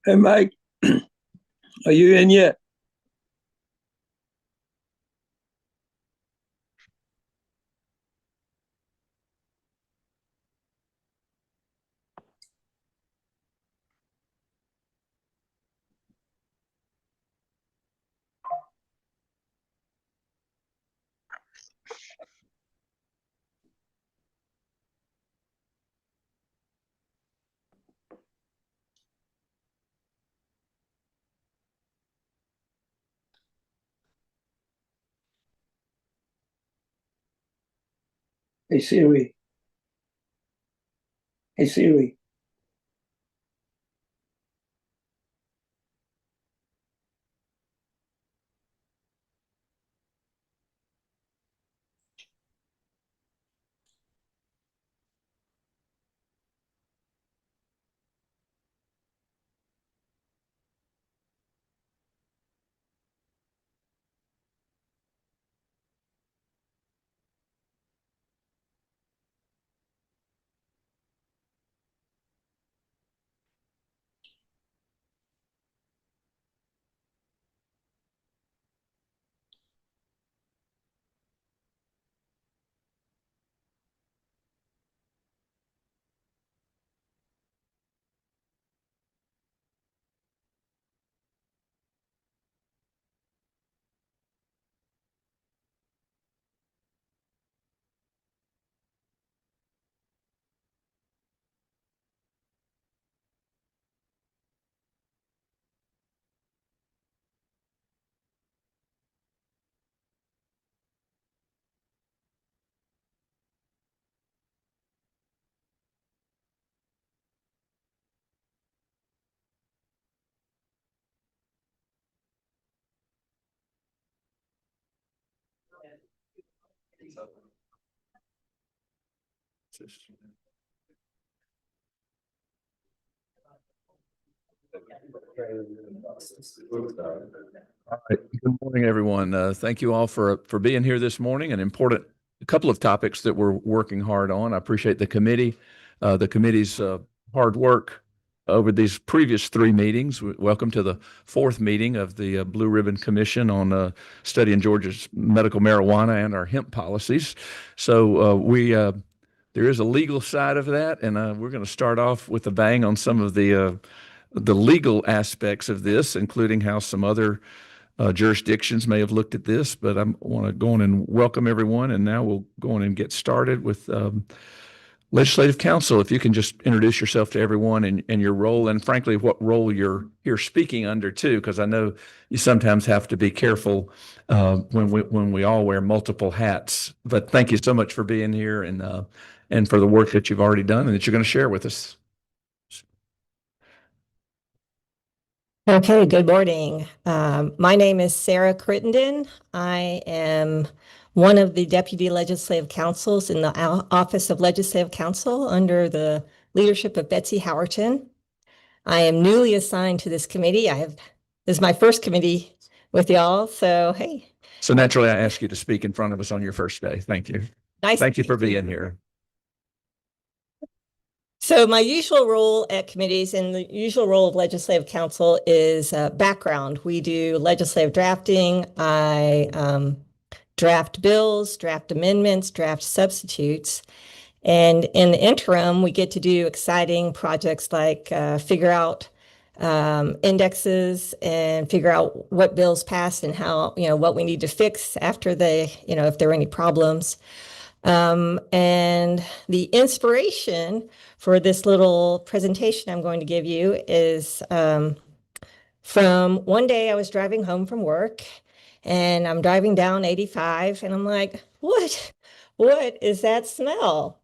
Hey, Mike, are you in yet? Hey, Siri. Hey, Siri. All right. Good morning, everyone. Thank you all for being here this morning. A couple of topics that we're working hard on. I appreciate the committee's hard work over these previous three meetings. Welcome to the fourth meeting of the Blue Ribbon Commission on studying Georgia's medical marijuana and our hemp policies. So there is a legal side of that, and we're going to start off with a bang on some of the legal aspects of this, including how some other jurisdictions may have looked at this. But I want to go on and welcome everyone, and now we'll go on and get started with Legislative Counsel. If you can just introduce yourself to everyone and your role, and frankly, what role you're speaking under too, because I know you sometimes have to be careful when we all wear multiple hats. But thank you so much for being here and for the work that you've already done and that you're going to share with us. Okay, good morning. My name is Sarah Crittenden. I am one of the Deputy Legislative Counsels in the Office of Legislative Counsel under the leadership of Betsy Howerton. I am newly assigned to this committee. This is my first committee with y'all, so hey. So naturally, I ask you to speak in front of us on your first day. Thank you. Thank you for being here. So my usual role at committees and the usual role of Legislative Counsel is background. We do legislative drafting. I draft bills, draft amendments, draft substitutes. And in the interim, we get to do exciting projects like figure out indexes and figure out what bills passed and how, what we need to fix after if there are any problems. And the inspiration for this little presentation I'm going to give you is from one day I was driving home from work and I'm driving down 85 and I'm like, what is that smell?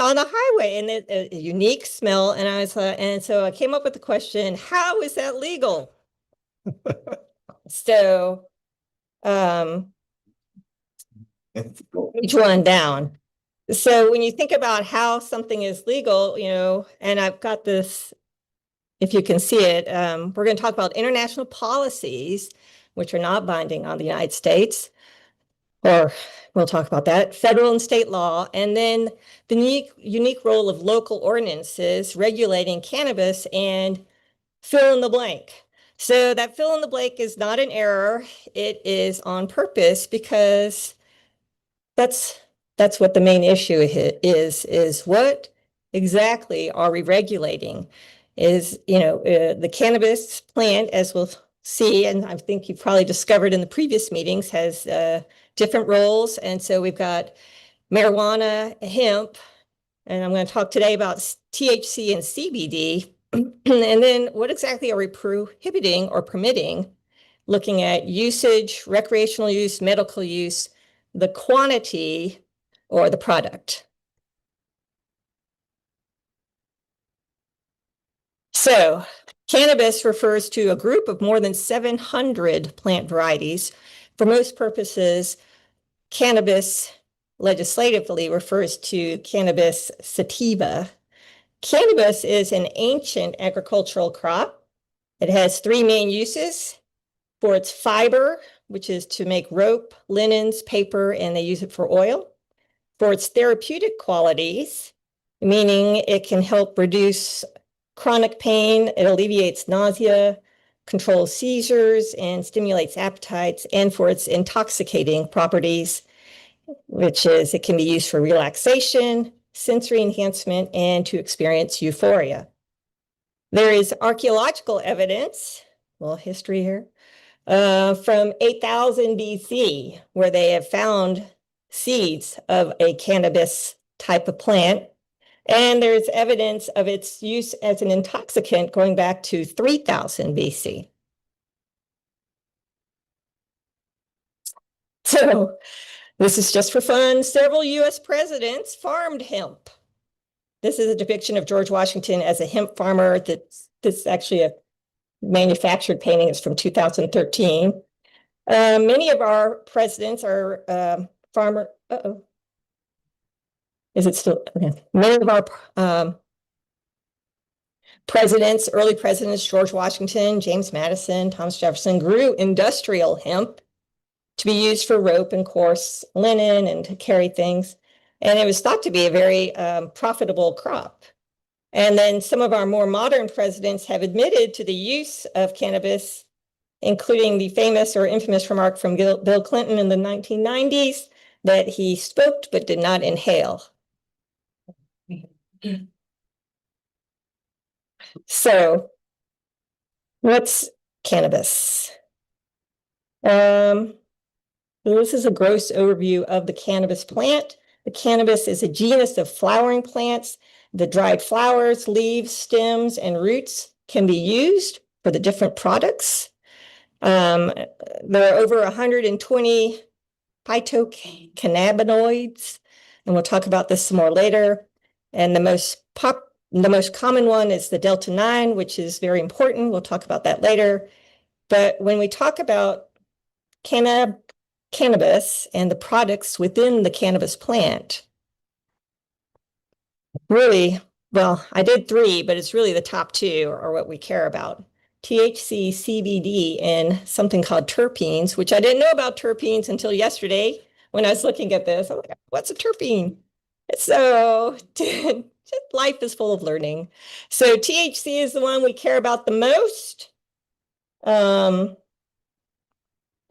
On the highway, and a unique smell. And and so I came up with the question, how is that legal? So, each one down. So when you think about how something is legal, and I've got this, if you can see it, we're going to talk about international policies, which are not binding on the United States. or we'll talk about that, federal and state law, and then the unique role of local ordinances regulating cannabis and fill in the blank. So that fill in the blank is not an error. It is on purpose because that's what the main issue is what exactly are we regulating? Is, the cannabis plant, as we'll see, and I think you've probably discovered in the previous meetings, has different roles. And so we've got marijuana, hemp, and I'm going to talk today about THC and CBD. And then what exactly are we prohibiting or permitting? Looking at usage, recreational use, medical use, the quantity, or the product. So cannabis refers to a group of more than 700 plant varieties. For most purposes, cannabis legislatively refers to cannabis sativa. Cannabis is an ancient agricultural crop. It has three main uses: for its fiber, which is to make rope, linens, paper, and they use it for oil; for its therapeutic qualities, meaning it can help reduce chronic pain, it alleviates nausea, controls seizures, and stimulates appetites; and for its intoxicating properties, which is it can be used for relaxation, sensory enhancement, and to experience euphoria. There is archaeological evidence, well, history here, from 8000 BC, where they have found seeds of a cannabis type of plant. And there's evidence of its use as an intoxicant going back to 3000 BC. So this is just for fun. Several US presidents farmed hemp. This is a depiction of George Washington as a hemp farmer. This is actually a manufactured painting. It's from 2013. Many of our presidents are farmer. Is it still? Okay. Many of our presidents, early presidents, George Washington, James Madison, Thomas Jefferson, grew industrial hemp to be used for rope and coarse linen and to carry things. And it was thought to be a very profitable crop. And then some of our more modern presidents have admitted to the use of cannabis, including the famous or infamous remark from Bill Clinton in the 1990s that he smoked but did not inhale. So, what's cannabis? This is a gross overview of the cannabis plant. The cannabis is a genus of flowering plants. The dried flowers, leaves, stems, and roots can be used for the different products. There are over 120 phytocannabinoids, and we'll talk about this some more later. And the most common one is the delta-9, which is very important. We'll talk about that later. But when we talk about cannabis and the products within the cannabis plant, really, well, I did three, but it's really the top two are what we care about: THC, CBD, and something called terpenes, which I didn't know about terpenes until yesterday when I was looking at this. I'm like, what's a terpene? So life is full of learning. So THC is the one we care about the most. At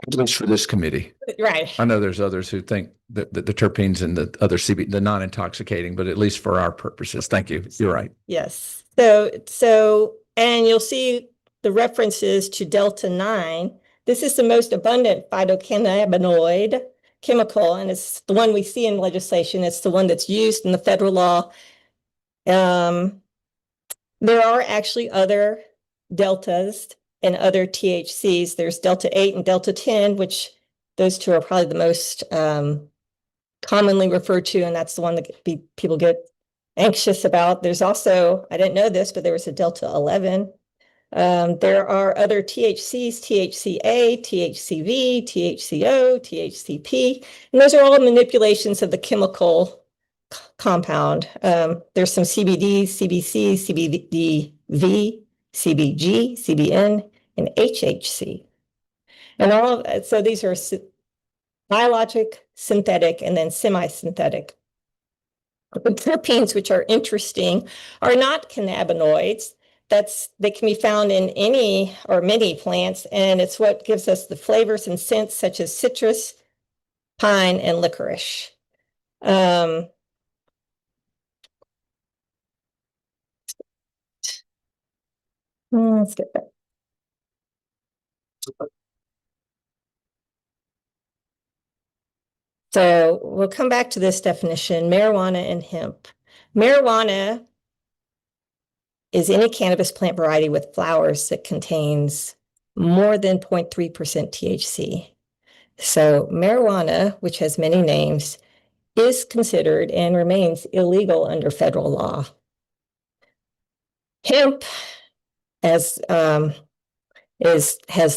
least for this committee. Right. I know there's others who think that the terpenes and the other CBD, the non-intoxicating, but at least for our purposes. Thank you. You're right. Yes. So, and you'll see the references to delta-9. This is the most abundant phytocannabinoid chemical, and it's the one we see in legislation. It's the one that's used in the federal law. There are actually other deltas and other THCs. There's delta-8 and delta-10, which those two are probably the most commonly referred to, and that's the one that people get anxious about. There's also, I didn't know this, but there was a delta-11. There are other THCs, THCA, THCV, THCO, THCP, and those are all manipulations of the chemical compound. There's some CBD, CBC, CBDV, CBG, CBN, and HHC. And all of, so these are biologic, synthetic, and then semi-synthetic. The terpenes, which are interesting, are not cannabinoids. They can be found in any or many plants, and it's what gives us the flavors and scents such as citrus, pine, and licorice. Let's get that. So we'll come back to this definition, marijuana and hemp. Marijuana is any cannabis plant variety with flowers that contains more than 0.3% THC. So marijuana, which has many names, is considered and remains illegal under federal law. Hemp has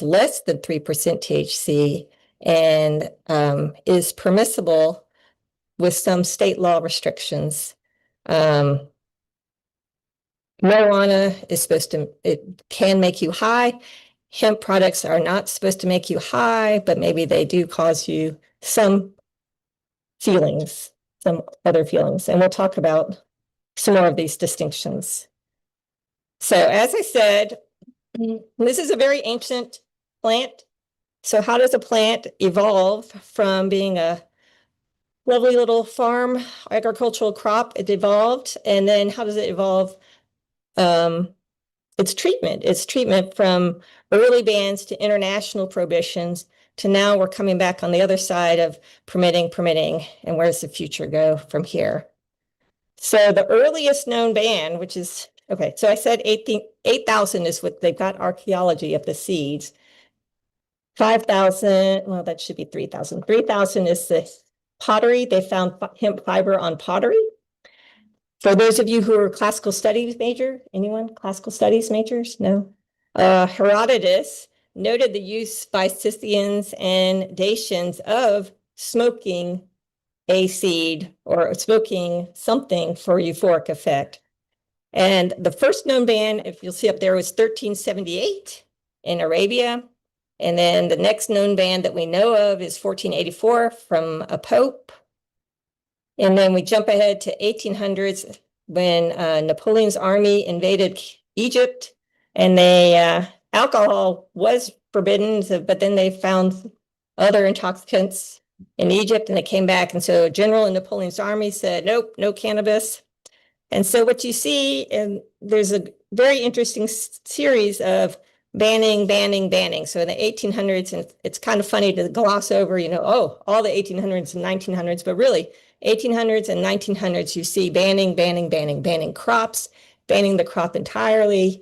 less than 3% THC and is permissible with some state law restrictions. Marijuana is it can make you high. Hemp products are not supposed to make you high, but maybe they do cause you some feelings, some other feelings. And we'll talk about some more of these distinctions. So as I said, this is a very ancient plant. So how does a plant evolve from being a lovely little farm agricultural crop? It evolved. And then how does it evolve? It's treatment from early bans to international prohibitions to now we're coming back on the other side of permitting, and where does the future go from here? So the earliest known ban, which is, okay, so I said 8,000 is what they've got archaeology of the seeds. 5,000, well, that should be 3,000. 3,000 is the pottery. They found hemp fiber on pottery. For those of you who are classical studies major, anyone classical studies majors? No. Herodotus noted the use by Scythians and Dacians of smoking a seed or smoking something for euphoric effect. And the first known ban, if you'll see up there, was 1378 in Arabia. And then the next known ban that we know of is 1484 from a pope. And then we jump ahead to 1800s when Napoleon's army invaded Egypt, and alcohol was forbidden, but then they found other intoxicants in Egypt and they came back. And so a general in Napoleon's army said, nope, no cannabis. And so what you see, and there's a very interesting series of banning. So in the 1800s, and it's kind of funny to gloss over, all the 1800s and 1900s, but really 1800s and 1900s, you see banning crops, banning the crop entirely,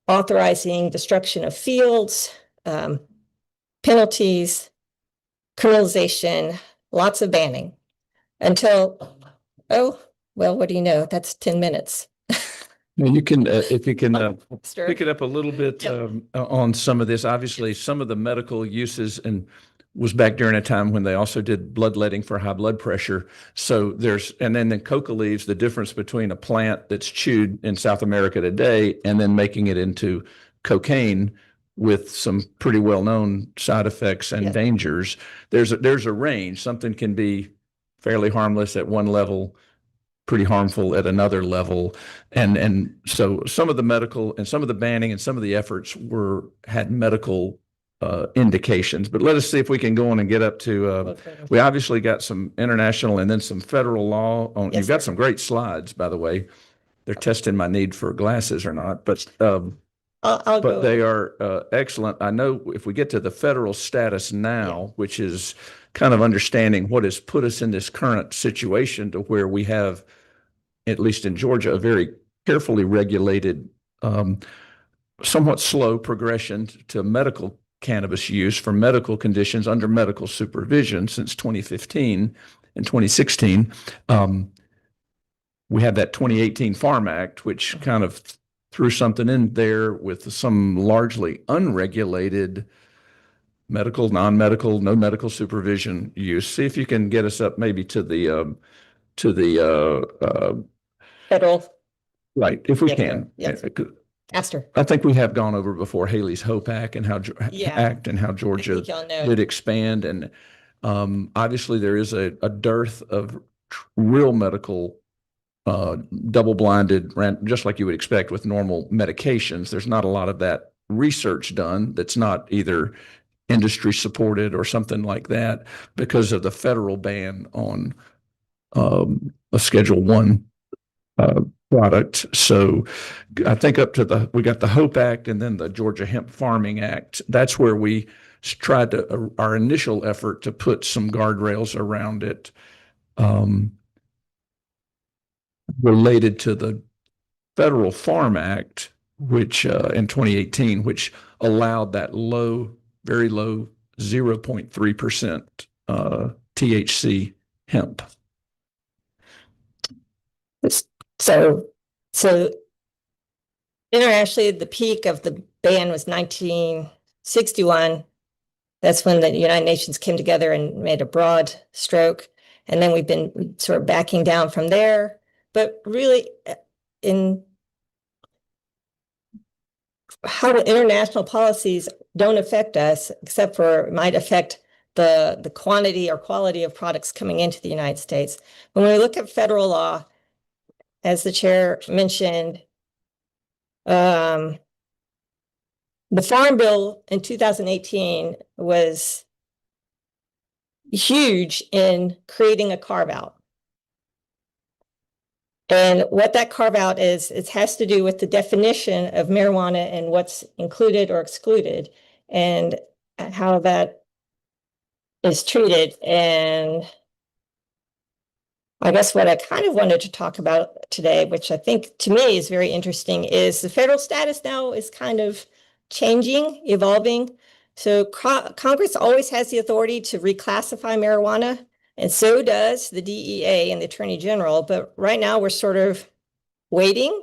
authorizing destruction of fields, penalties, criminalization, lots of banning until, what do you know? That's 10 minutes. You can, if you can Sure. pick it up a little bit on some of this. Obviously, some of the medical uses and was back during a time when they also did bloodletting for high blood pressure. So and then the coca leaves, the difference between a plant that's chewed in South America today and then making it into cocaine with some pretty well-known side effects and dangers. There's a range. Something can be fairly harmless at one level, pretty harmful at another level. And so some of the medical and some of the banning and some of the efforts had medical indications. But let us see if we can go on and get up to, we obviously got some international and then some federal law on. You've got some great slides, by the way. They're testing my need for glasses or not, but they are excellent. I know if we get to the federal status now, which is kind of understanding what has put us in this current situation to where we have, at least in Georgia, a very carefully regulated, somewhat slow progression to medical cannabis use for medical conditions under medical supervision since 2015 and 2016. We had that 2018 Farm Act, which kind of threw something in there with some largely unregulated medical, non-medical, no medical supervision use. See if you can get us up maybe to the federal. Right, if we can. Yes. Aster. I think we have gone over before Haley's Hope Act and how Georgia did expand. And Obviously, there is a dearth of real medical double-blinded, just like you would expect with normal medications. There's not a lot of that research done that's not either industry supported or something like that because of the federal ban on a Schedule I product. So I think we got the HOPE Act and then the Georgia Hemp Farming Act. That's where we tried to, our initial effort to put some guardrails around it related to the Federal Farm Act, which in 2018, which allowed that very low 0.3% THC hemp. So internationally, the peak of the ban was 1961. That's when the United Nations came together and made a broad stroke. And then we've been sort of backing down from there. But really, in how the international policies don't affect us, except for it might affect the quantity or quality of products coming into the United States. When we look at federal law, as the chair mentioned, the Farm Bill in 2018 was huge in creating a carve-out. And what that carve-out is, it has to do with the definition of marijuana and what's included or excluded and how that is treated. And I guess what I kind of wanted to talk about today, which I think to me is very interesting, is the federal status now is kind of changing, evolving. So Congress always has the authority to reclassify marijuana, and so does the DEA and the Attorney General. But right now we're sort of waiting.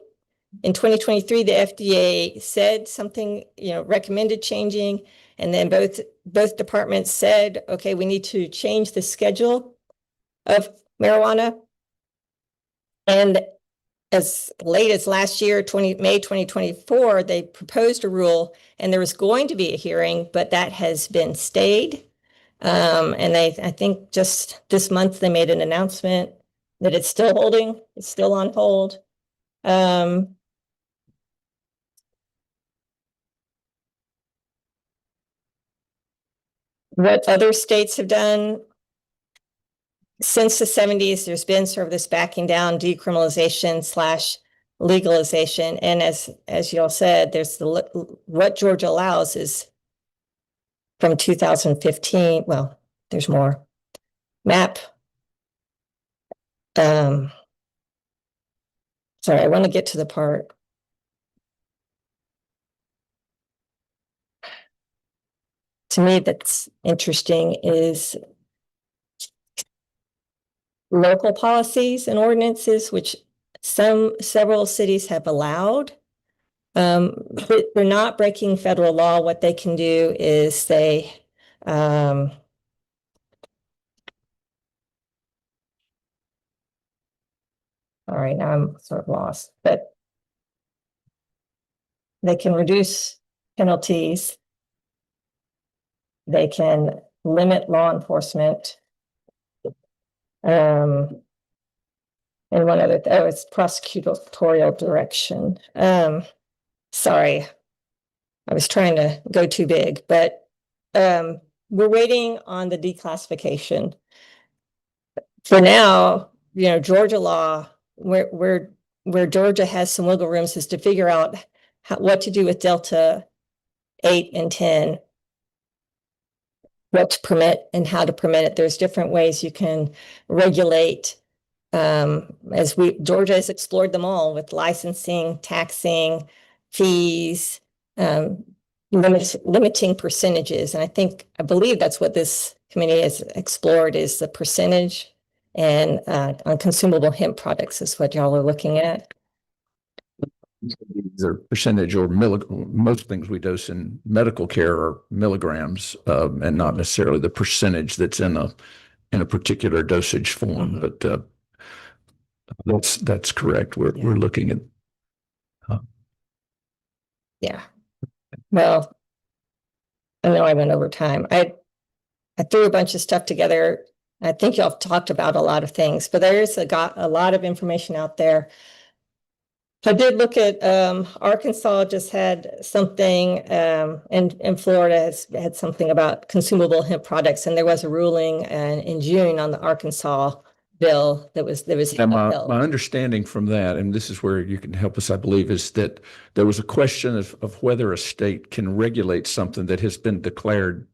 In 2023, the FDA said something, recommended changing, and then both departments said, okay, we need to change the schedule of marijuana. And as late as last year, May 2024, they proposed a rule, and there was going to be a hearing, but that has been stayed. And I think just this month they made an announcement that it's still holding, it's still on hold. What other states have done since the 70s, there's been sort of this backing down, decriminalization / legalization. And as you all said, there's what Georgia allows is from 2015. Well, there's more. MAP. Sorry, I want to get to the part. To me, that's interesting is local policies and ordinances, which several cities have allowed. But they're not breaking federal law. What they can do is say, all right, now I'm sort of lost, but they can reduce penalties. They can limit law enforcement. And one other, it's prosecutorial direction. Sorry, I was trying to go too big, but we're waiting on the declassification. For now, Georgia law, where Georgia has some wiggle rooms is to figure out what to do with Delta 8 and 10. What to permit and how to permit it. There's different ways you can regulate. Georgia has explored them all with licensing, taxing, fees, limiting percentages. And I believe that's what this committee has explored is the percentage and on consumable hemp products is what y'all are looking at. These are percentage or most things we dose in medical care are milligrams, and not necessarily the percentage that's in a particular dosage form. But that's correct. We're looking at. Yeah. Well, I know I went over time. I I threw a bunch of stuff together. I think y'all have talked about a lot of things, but there's got a lot of information out there. I did look at Arkansas just had something, and Florida has had something about consumable hemp products, and there was a ruling in June on the Arkansas bill that was Now, my upheld. understanding from that, and this is where you can help us, I believe, is that there was a question of whether a state can regulate something that has been declared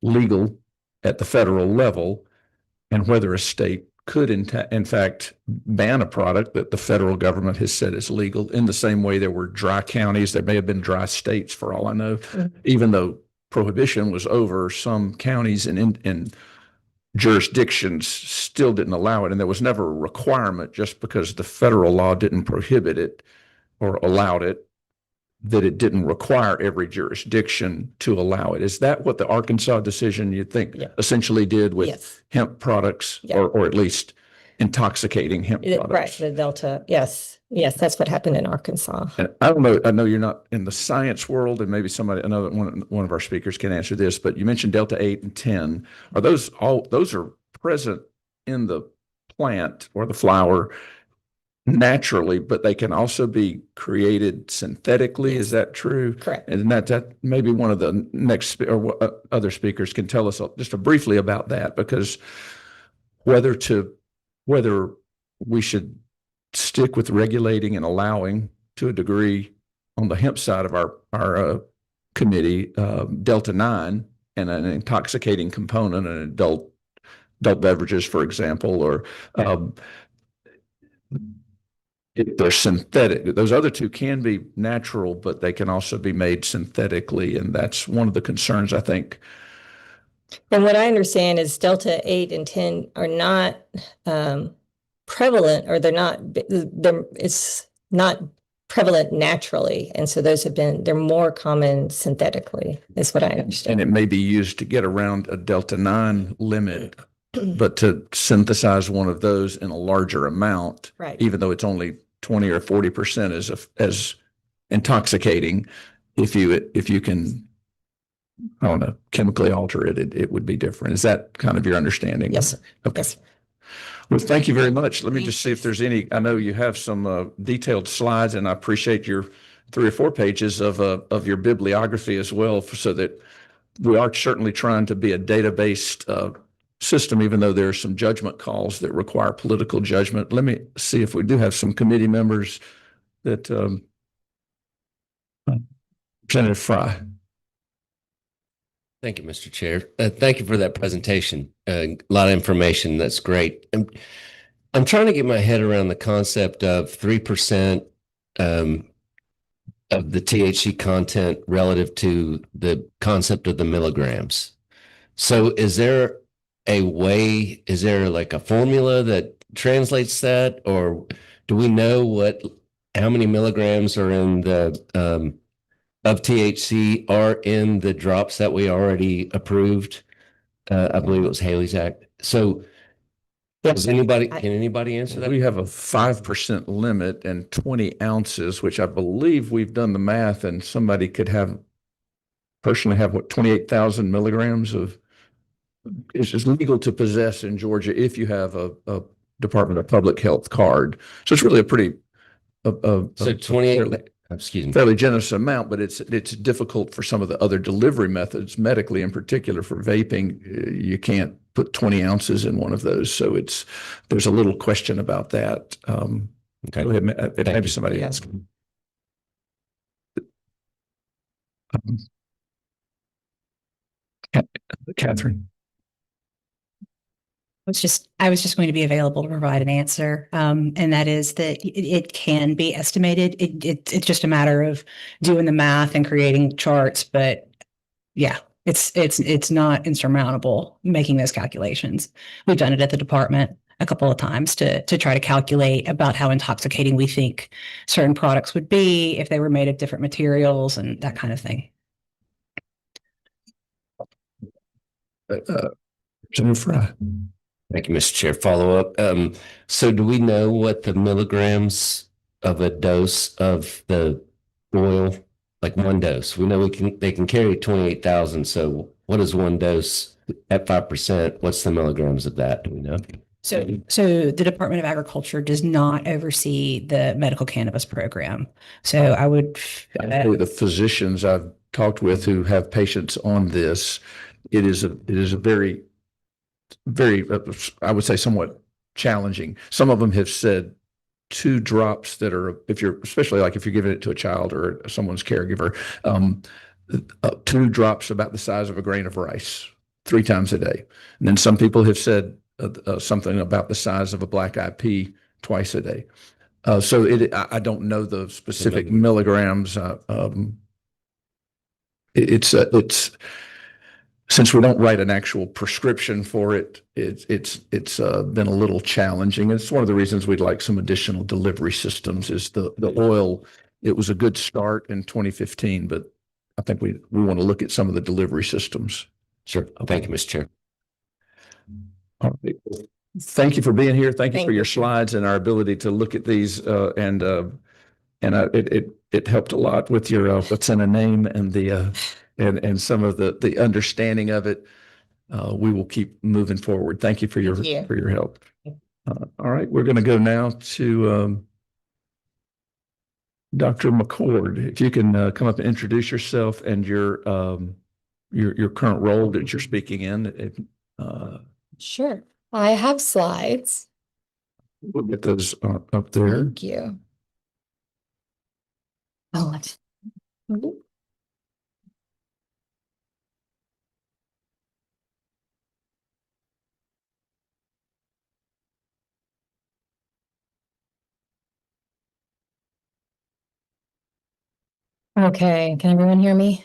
legal at the federal level, and whether a state could in fact ban a product that the federal government has said is legal. In the same way, there were dry counties, there may have been dry states for all I know, even though prohibition was over, some counties and jurisdictions still didn't allow it. And there was never a requirement, just because the federal law didn't prohibit it or allowed it, that it didn't require every jurisdiction to allow it. Is that what the Arkansas decision, you think, essentially did with Yes. hemp products, or at least intoxicating hemp products? Right, the Delta. Yes, that's what happened in Arkansas. And I don't know, I know you're not in the science world, and maybe somebody, another one of our speakers can answer this, but you mentioned Delta 8 and 10. Are those are present in the plant or the flower naturally, but they can also be created synthetically? Yes. Is that true? Correct. And that maybe one of the next or other speakers can tell us just briefly about that, because whether we should stick with regulating and allowing to a degree on the hemp side of our committee, Delta 9 and an intoxicating component in adult beverages, for example, or if they're synthetic. Those other two can be natural, but they can also be made synthetically. And that's one of the concerns, I think. And what I understand is Delta 8 and 10 are not prevalent, or it's not prevalent naturally. And so they're more common synthetically, is what I understand. And it may be used to get around a Delta 9 limit, but to synthesize one of those in a larger amount, Right. even though it's only 20 or 40% as intoxicating, if you can, I don't know, chemically alter it, it would be different. Is that kind of your understanding? Yes, sir. Okay. Yes. Well, thank you very much. Let me just see if there's any, I know you have some detailed slides, and I appreciate your 3 or 4 pages of your bibliography as well, so that we are certainly trying to be a data-based system, even though there are some judgment calls that require political judgment. Let me see if we do have some committee members that, Representative Fry. Thank you, Mr. Chair. Thank you for that presentation. A lot of information. That's great. I'm trying to get my head around the concept of 3% of the THC content relative to the concept of the milligrams. So is there like a formula that translates that, or do we know how many milligrams are in the of THC are in the drops that we already approved? I believe it was Haley's Act. So can anybody answer that? We have a 5% limit and 20 ounces, which I believe we've done the math, and somebody could personally have 28,000 milligrams of, it's just legal to possess in Georgia if you have a Department of Public Health card. So it's really a pretty, So 28, excuse me. fairly generous amount, but it's difficult for some of the other delivery methods, medically in particular. For vaping, you can't put 20 ounces in one of those. So there's a little question about that. Okay. Go ahead. Maybe somebody asked. Catherine. I was just going to be available to provide an answer. And that is that it can be estimated. It's just a matter of doing the math and creating charts. But yeah, it's not insurmountable making those calculations. We've done it at the department a couple of times to try to calculate about how intoxicating we think certain products would be if they were made of different materials and that kind of thing. Representative Fry. Thank you, Mr. Chair. Follow up. So do we know what the milligrams of a dose of the oil, like one dose? We know they can carry 28,000. So what is one dose At 5%, what's the milligrams of that? Do we know? So the Department of Agriculture does not oversee the medical cannabis program. So I would, The physicians I've talked with who have patients on this, it is a very, very, I would say somewhat challenging. Some of them have said 2 drops that are, if you're, especially like if you're giving it to a child or someone's caregiver, 2 drops about the size of a grain of rice 3 times a day. And then some people have said something about the size of a black-eyed pea twice a day. So I don't know the specific milligrams. It's since we don't write an actual prescription for it, it's been a little challenging. It's one of the reasons we'd like some additional delivery systems. Is the oil? It was a good start in 2015, but I think we want to look at some of the delivery systems. Sure. Thank you, Mr. Chair. All right. Thank you for being here. Thank you Thank for your you. slides and our ability to look at these. It helped a lot with your what's in a name and the and some of the understanding of it. We will keep moving forward. Thank you for your help. All right, we're going to go now to Dr. McCord. If you can come up and introduce yourself and your current role that you're speaking in. Sure. I have slides. We'll get those up there. Thank you. Oh, let's. Okay, can everyone hear me?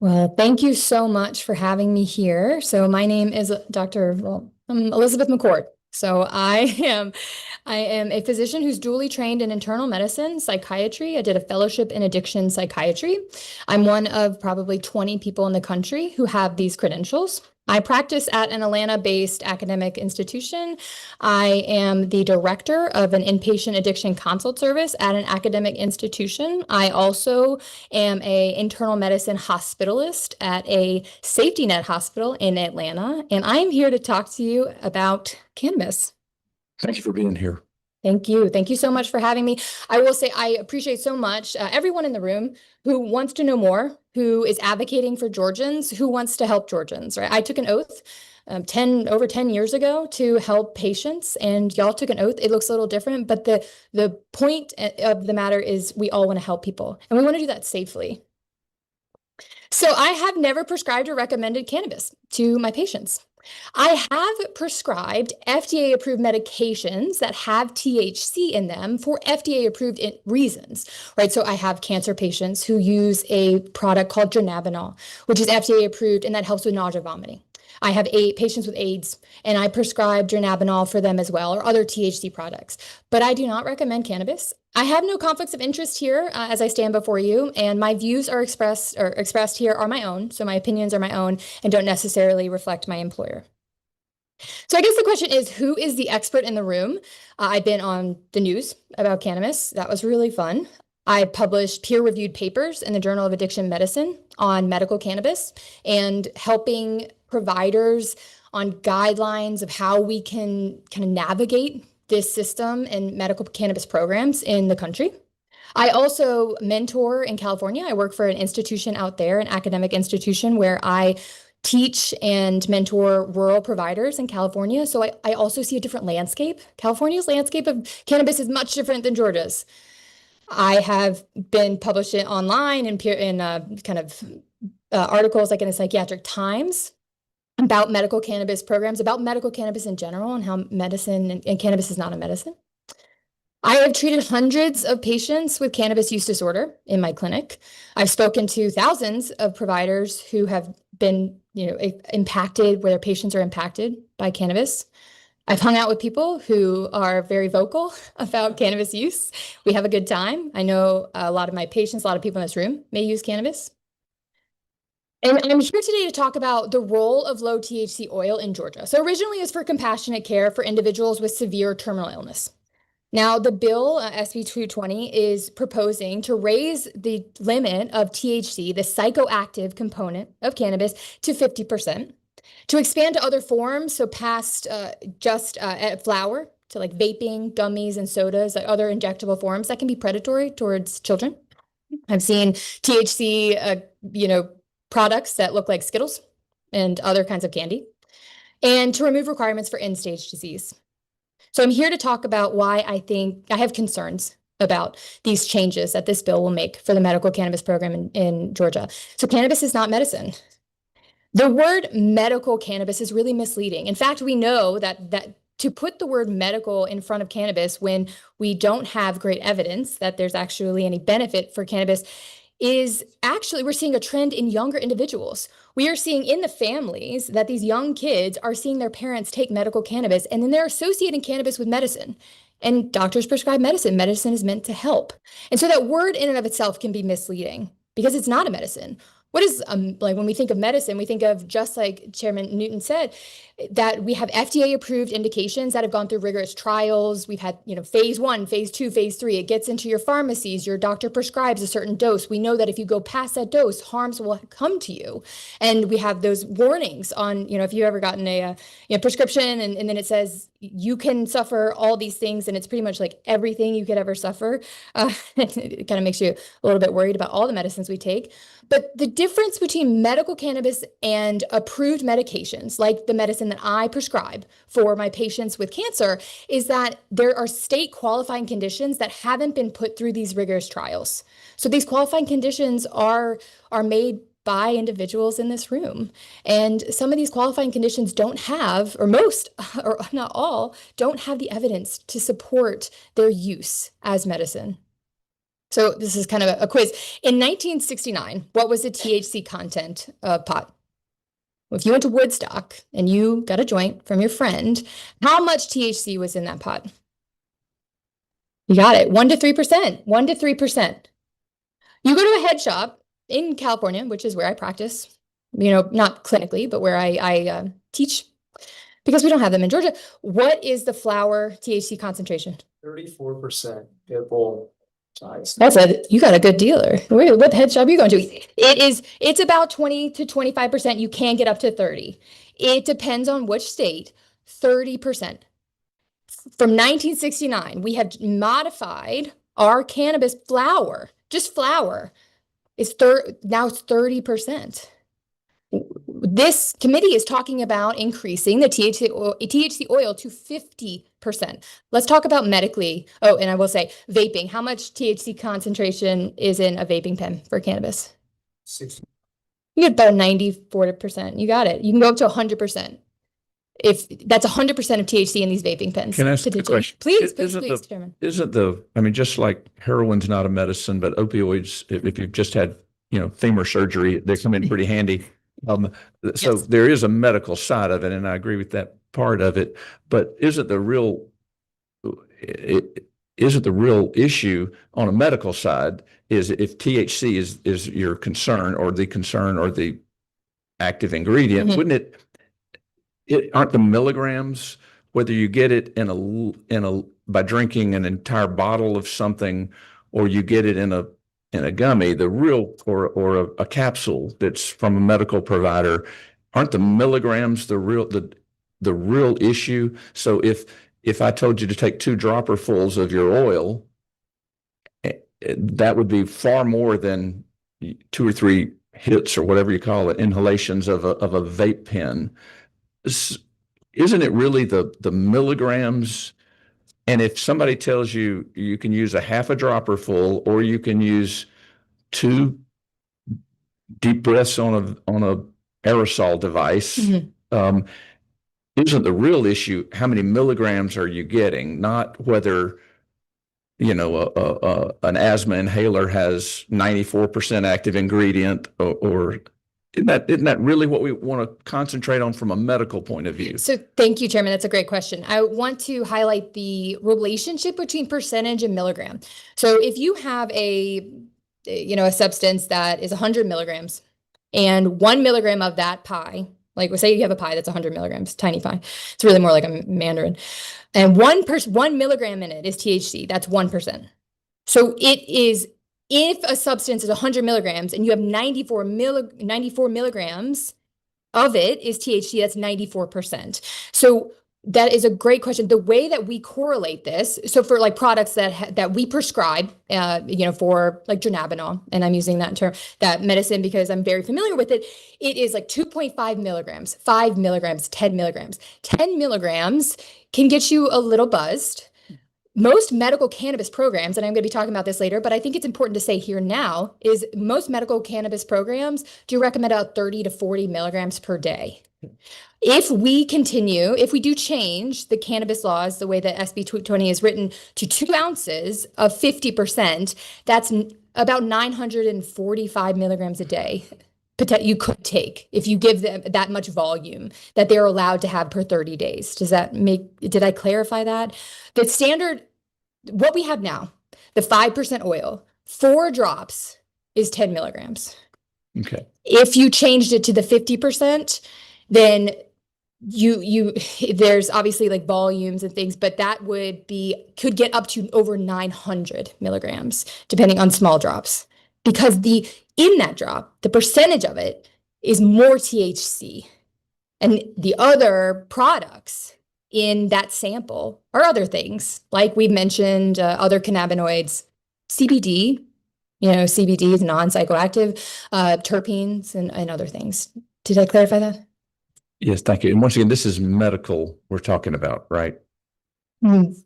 Well, thank you so much for having me here. So my name is I'm Elizabeth McCord. So I am a physician who's dually trained in internal medicine, psychiatry. I did a fellowship in addiction psychiatry. I'm one of probably 20 people in the country who have these credentials. I practice at an Atlanta-based academic institution. I am the director of an inpatient addiction consult service at an academic institution. I also am an internal medicine hospitalist at a safety net hospital in Atlanta, and I am here to talk to you about cannabis. Thank you for being here. Thank you. Thank you so much for having me. I will say I appreciate so much everyone in the room who wants to know more, who is advocating for Georgians, who wants to help Georgians, right? I took an oath over 10 years ago to help patients, and y'all took an oath. It looks a little different, but the point of the matter is we all want to help people, and we want to do that safely. So I have never prescribed or recommended cannabis to my patients. I have prescribed FDA-approved medications that have THC in them for FDA-approved reasons, right? So I have cancer patients who use a product called dronabinol, which is FDA-approved, and that helps with nausea, vomiting. I have patients with AIDS, and I prescribe dronabinol for them as well, or other THC products. But I do not recommend cannabis. I have no conflicts of interest here as I stand before you, and my views are expressed here are my own. So my opinions are my own and don't necessarily reflect my employer. So I guess the question is, who is the expert in the room? I've been on the news about cannabis. That was really fun. I published peer-reviewed papers in the Journal of Addiction Medicine on medical cannabis and helping providers on guidelines of how we can kind of navigate this system and medical cannabis programs in the country. I also mentor in California. I work for an institution out there, an academic institution where I teach and mentor rural providers in California. So I also see a different landscape. California's landscape of cannabis is much different than Georgia's. I have been published it online in articles like in the Psychiatric Times about medical cannabis programs, about medical cannabis in general, and how medicine and cannabis is not a medicine. I have treated hundreds of patients with cannabis use disorder in my clinic. I've spoken to thousands of providers who have been, impacted, where their patients are impacted by cannabis. I've hung out with people who are very vocal about cannabis use. We have a good time. I know a lot of my patients, a lot of people in this room may use cannabis. And I'm here today to talk about the role of low THC oil in Georgia. So originally it's for compassionate care for individuals with severe terminal illness. Now the bill, SB 220, is proposing to raise the limit of THC, the psychoactive component of cannabis, to 50%. To expand to other forms, so past flower, to like vaping, gummies, and sodas, like other injectable forms that can be predatory towards children. I've seen THC, products that look like Skittles and other kinds of candy, and to remove requirements for end-stage disease. So I'm here to talk about why I think I have concerns about these changes that this bill will make for the medical cannabis program in Georgia. So cannabis is not medicine. The word medical cannabis is really misleading. In fact, we know that to put the word medical in front of cannabis when we don't have great evidence that there's actually any benefit for cannabis is actually, we're seeing a trend in younger individuals. We are seeing in the families that these young kids are seeing their parents take medical cannabis, and then they're associating cannabis with medicine. And doctors prescribe medicine. Medicine is meant to help. And so that word in and of itself can be misleading because it's not a medicine. What is like when we think of medicine, we think of, just like Chairman Newton said, that we have FDA approved indications that have gone through rigorous trials. We've had, phase 1, phase 2, phase 3. It gets into your pharmacies. Your doctor prescribes a certain dose. We know that if you go past that dose, harms will come to you. And we have those warnings on, if you ever gotten a prescription and then it says you can suffer all these things, and it's pretty much like everything you could ever suffer. It kind of makes you a little bit worried about all the medicines we take. But the difference between medical cannabis and approved medications, like the medicine that I prescribe for my patients with cancer, is that there are state qualifying conditions that haven't been put through these rigorous trials. So these qualifying conditions are made by individuals in this room. And some of these qualifying conditions don't have, or most, or not all, don't have the evidence to support their use as medicine. So this is kind of a quiz. In 1969, what was the THC content of pot? If you went to Woodstock and you got a joint from your friend, how much THC was in that pot? You got it, 1 to 3%, 1 to 3%. You go to a head shop in California, which is where I practice, not clinically, but where I teach, because we don't have them in Georgia. What is the flower THC concentration? 34% edible size. That's you got a good dealer. What head shop are you going to? It's about 20 to 25%. You can get up to 30. It depends on which state, 30%. From 1969, we have modified our cannabis flower, just flower, now it's 30%. This committee is talking about increasing the THC oil to 50%. Let's talk about medically. Oh, and I will say vaping. How much THC concentration is in a vaping pen for cannabis? 60. You get about 94%. You got it. You can go up to 100%. If that's 100% of THC in these vaping pens. Can I ask a question? Please, Chairman. Just like heroin's not a medicine, but opioids, if you've just had, femur surgery, they come in pretty handy. So Yes. there is a medical side of it, and I agree with that part of it. But isn't the real issue on a medical side is if THC is your concern or the active ingredient? Mhm. Wouldn't aren't the milligrams, whether you get it by drinking an entire bottle of something, or you get it in a gummy, the real, or a capsule that's from a medical provider, aren't the milligrams the real issue? So if I told you to take 2 dropperfuls of your oil, that would be far more than 2 or 3 hits, or whatever you call it, inhalations of a vape pen. Isn't it really the milligrams? And if somebody tells you you can use a half a dropper full, or you can use 2 deep breaths on a aerosol device, Mhm. Isn't the real issue how many milligrams are you getting, not whether an asthma inhaler has 94% active ingredient, or isn't that really what we want to concentrate on from a medical point of view? So thank you, Chairman. That's a great question. I want to highlight the relationship between percentage and milligram. So if you have a substance that is 100 milligrams, and 1 milligram of that pie, like say you have a pie that's 100 milligrams, tiny pie. It's really more like a mandarin. And 1 milligram in it is THC. That's 1%. So it is, if a substance is 100 milligrams and you have 94 milligrams, of it is THC, that's 94%. So that is a great question. The way that we correlate this, so for like products that we prescribe, for like dronabinol, and I'm using that medicine because I'm very familiar with it. It is like 2.5 milligrams, 5 milligrams, 10 milligrams. 10 milligrams can get you a little buzzed. Most medical cannabis programs, and I'm going to be talking about this later, but I think it's important to say here now, is most medical cannabis programs do recommend about 30 to 40 milligrams per day. If we do change the cannabis laws, the way that SB 220 is written, to 2 ounces of 50%, that's about 945 milligrams a day you could take if you give them that much volume that they're allowed to have per 30 days. Did I clarify that? The standard, what we have now, the 5% oil, 4 drops is 10 milligrams. Okay. If you changed it to the 50%, then there's obviously like volumes and things, but that could get up to over 900 milligrams, depending on small drops, because in that drop, the percentage of it is more THC, and the other products in that sample are other things, like we've mentioned, other cannabinoids, CBD. CBD is non-psychoactive, terpenes and other things. Did I clarify that? Yes, thank you. And once again, this is medical we're talking about, right? In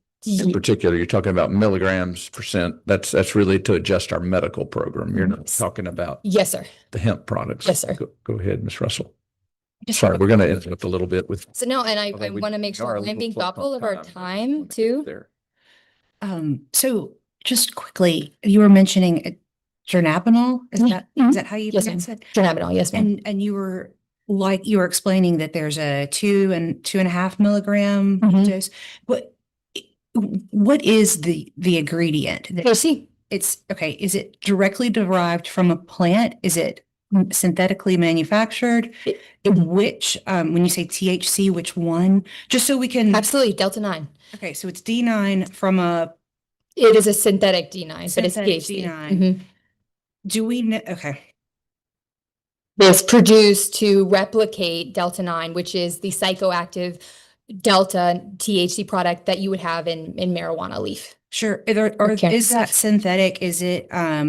particular, you're talking about milligrams percent. That's really to adjust our medical program. You're not talking about Yes, sir. the hemp products. Yes, sir. Go ahead, Ms. Russell. Just Sorry, we're going to interrupt a little bit with. So no, and I although we want to make are sure a I'm little being close on thoughtful of our but I time wanna get too. there. So just quickly, you were mentioning dronabinol. Yeah. Is that how you Yes, pronounce it? Dronabinol, yes, ma'am. And you were explaining that there's a 2 and 2.5 milligram Mhm. dose. What is the ingredient? THC. It's okay. Is it directly derived from a plant? Is it synthetically manufactured? Which, when you say THC, which one? Just so we can. Absolutely, Delta 9. Okay, so it's D9 from a. It is a synthetic D9, but it's Synthetic THC. D9. Mhm. Do we know? Okay. It's produced to replicate Delta 9, which is the psychoactive Delta THC product that you would have in marijuana leaf. Sure. Or Okay. is that synthetic? Is it where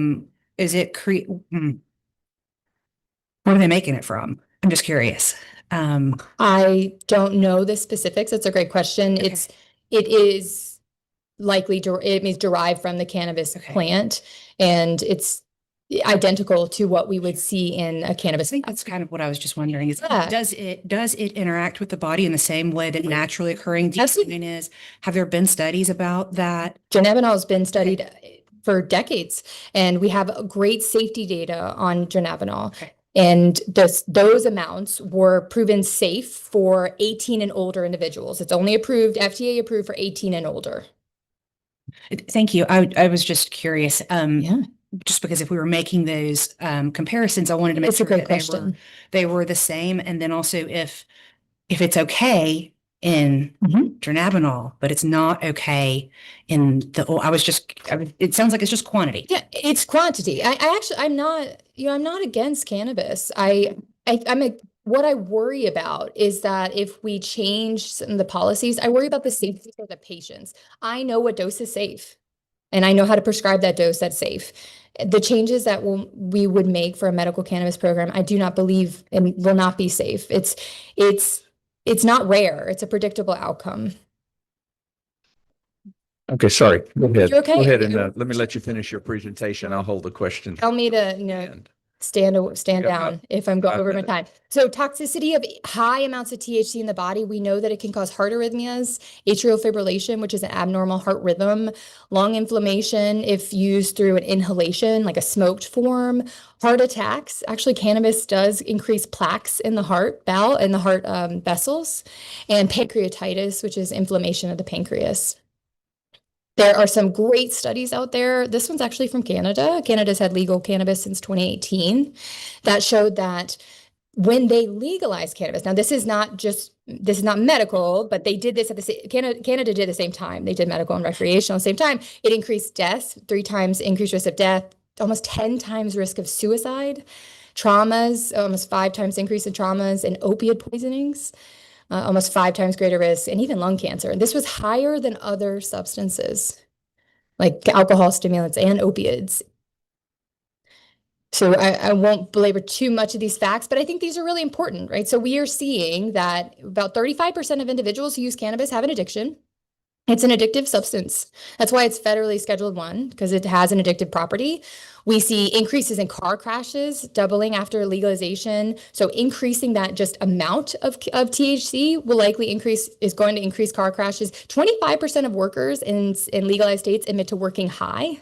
are they making it from? I'm just curious. I don't know the specifics. That's a great question. Okay. It is likely it means derived from the cannabis Okay. plant, and it's identical to what we would see in a I cannabis. think that's kind of what I was just wondering is Yeah. does it interact with the body in the same way that naturally occurring Absolutely. D9 is? Have there been studies about that? Dronabinol has been studied for decades, and we have great safety data on dronabinol. Okay. And those amounts were proven safe for 18 and older individuals. It's only FDA approved for 18 and older. Thank you. I was just curious. Yeah. Just because if we were making those comparisons, I wanted to make It's a sure great that question. they were the same. And then also if it's okay in Mhm. dronabinol, but it's not okay in it sounds like it's just quantity. Yeah, it's quantity. I'm not against cannabis. What I worry about is that if we change some of the policies, I worry about the safety for the patients. I know what dose is safe, and I know how to prescribe that dose that's safe. The changes that we would make for a medical cannabis program, I do not believe and will not be safe. It's not rare. It's a predictable outcome. Okay, sorry. Go ahead. You're okay. Go ahead and let me let you finish your presentation. I'll hold the question. Tell me to, And stand Yeah, down if I'm going 5 over my minutes. time. So toxicity of high amounts of THC in the body, we know that it can cause heart arrhythmias, atrial fibrillation, which is an abnormal heart rhythm, lung inflammation if used through an inhalation, like a smoked form, heart attacks. Actually, cannabis does increase plaques in the heart vessels, and pancreatitis, which is inflammation of the pancreas. There are some great studies out there. This one's actually from Canada. Canada's had legal cannabis since 2018 that showed that when they legalized cannabis, now this is not medical, but they did this at the same, Canada did the same time. They did medical and recreational at the same time. It increased deaths, 3 times increased risk of death, almost 10 times risk of suicide. Traumas, almost 5 times increase in traumas, and opiate poisonings, almost 5 times greater risk, and even lung cancer. And this was higher than other substances like alcohol, stimulants, and opioids. So I won't belabor too much of these facts, but I think these are really important, right? So we are seeing that about 35% of individuals who use cannabis have an addiction. It's an addictive substance. That's why it's federally Scheduled 1, because it has an addictive property. We see increases in car crashes, doubling after legalization. So increasing that just amount of THC is going to increase car crashes. 25% of workers in legalized states admit to working high.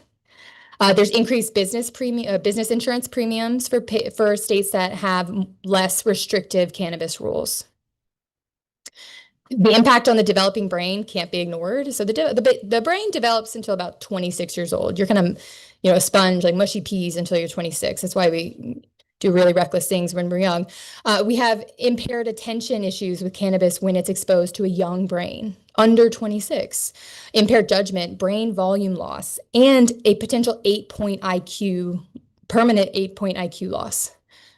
There's increased business insurance premiums for states that have less restrictive cannabis rules. The impact on the developing brain can't be ignored. So the brain develops until about 26 years old. You're kind of, a sponge, like mushy peas, until you're 26. That's why we do really reckless things when we're young. We have impaired attention issues with cannabis when it's exposed to a young brain under 26, impaired judgment, brain volume loss, and a potential permanent 8-point IQ loss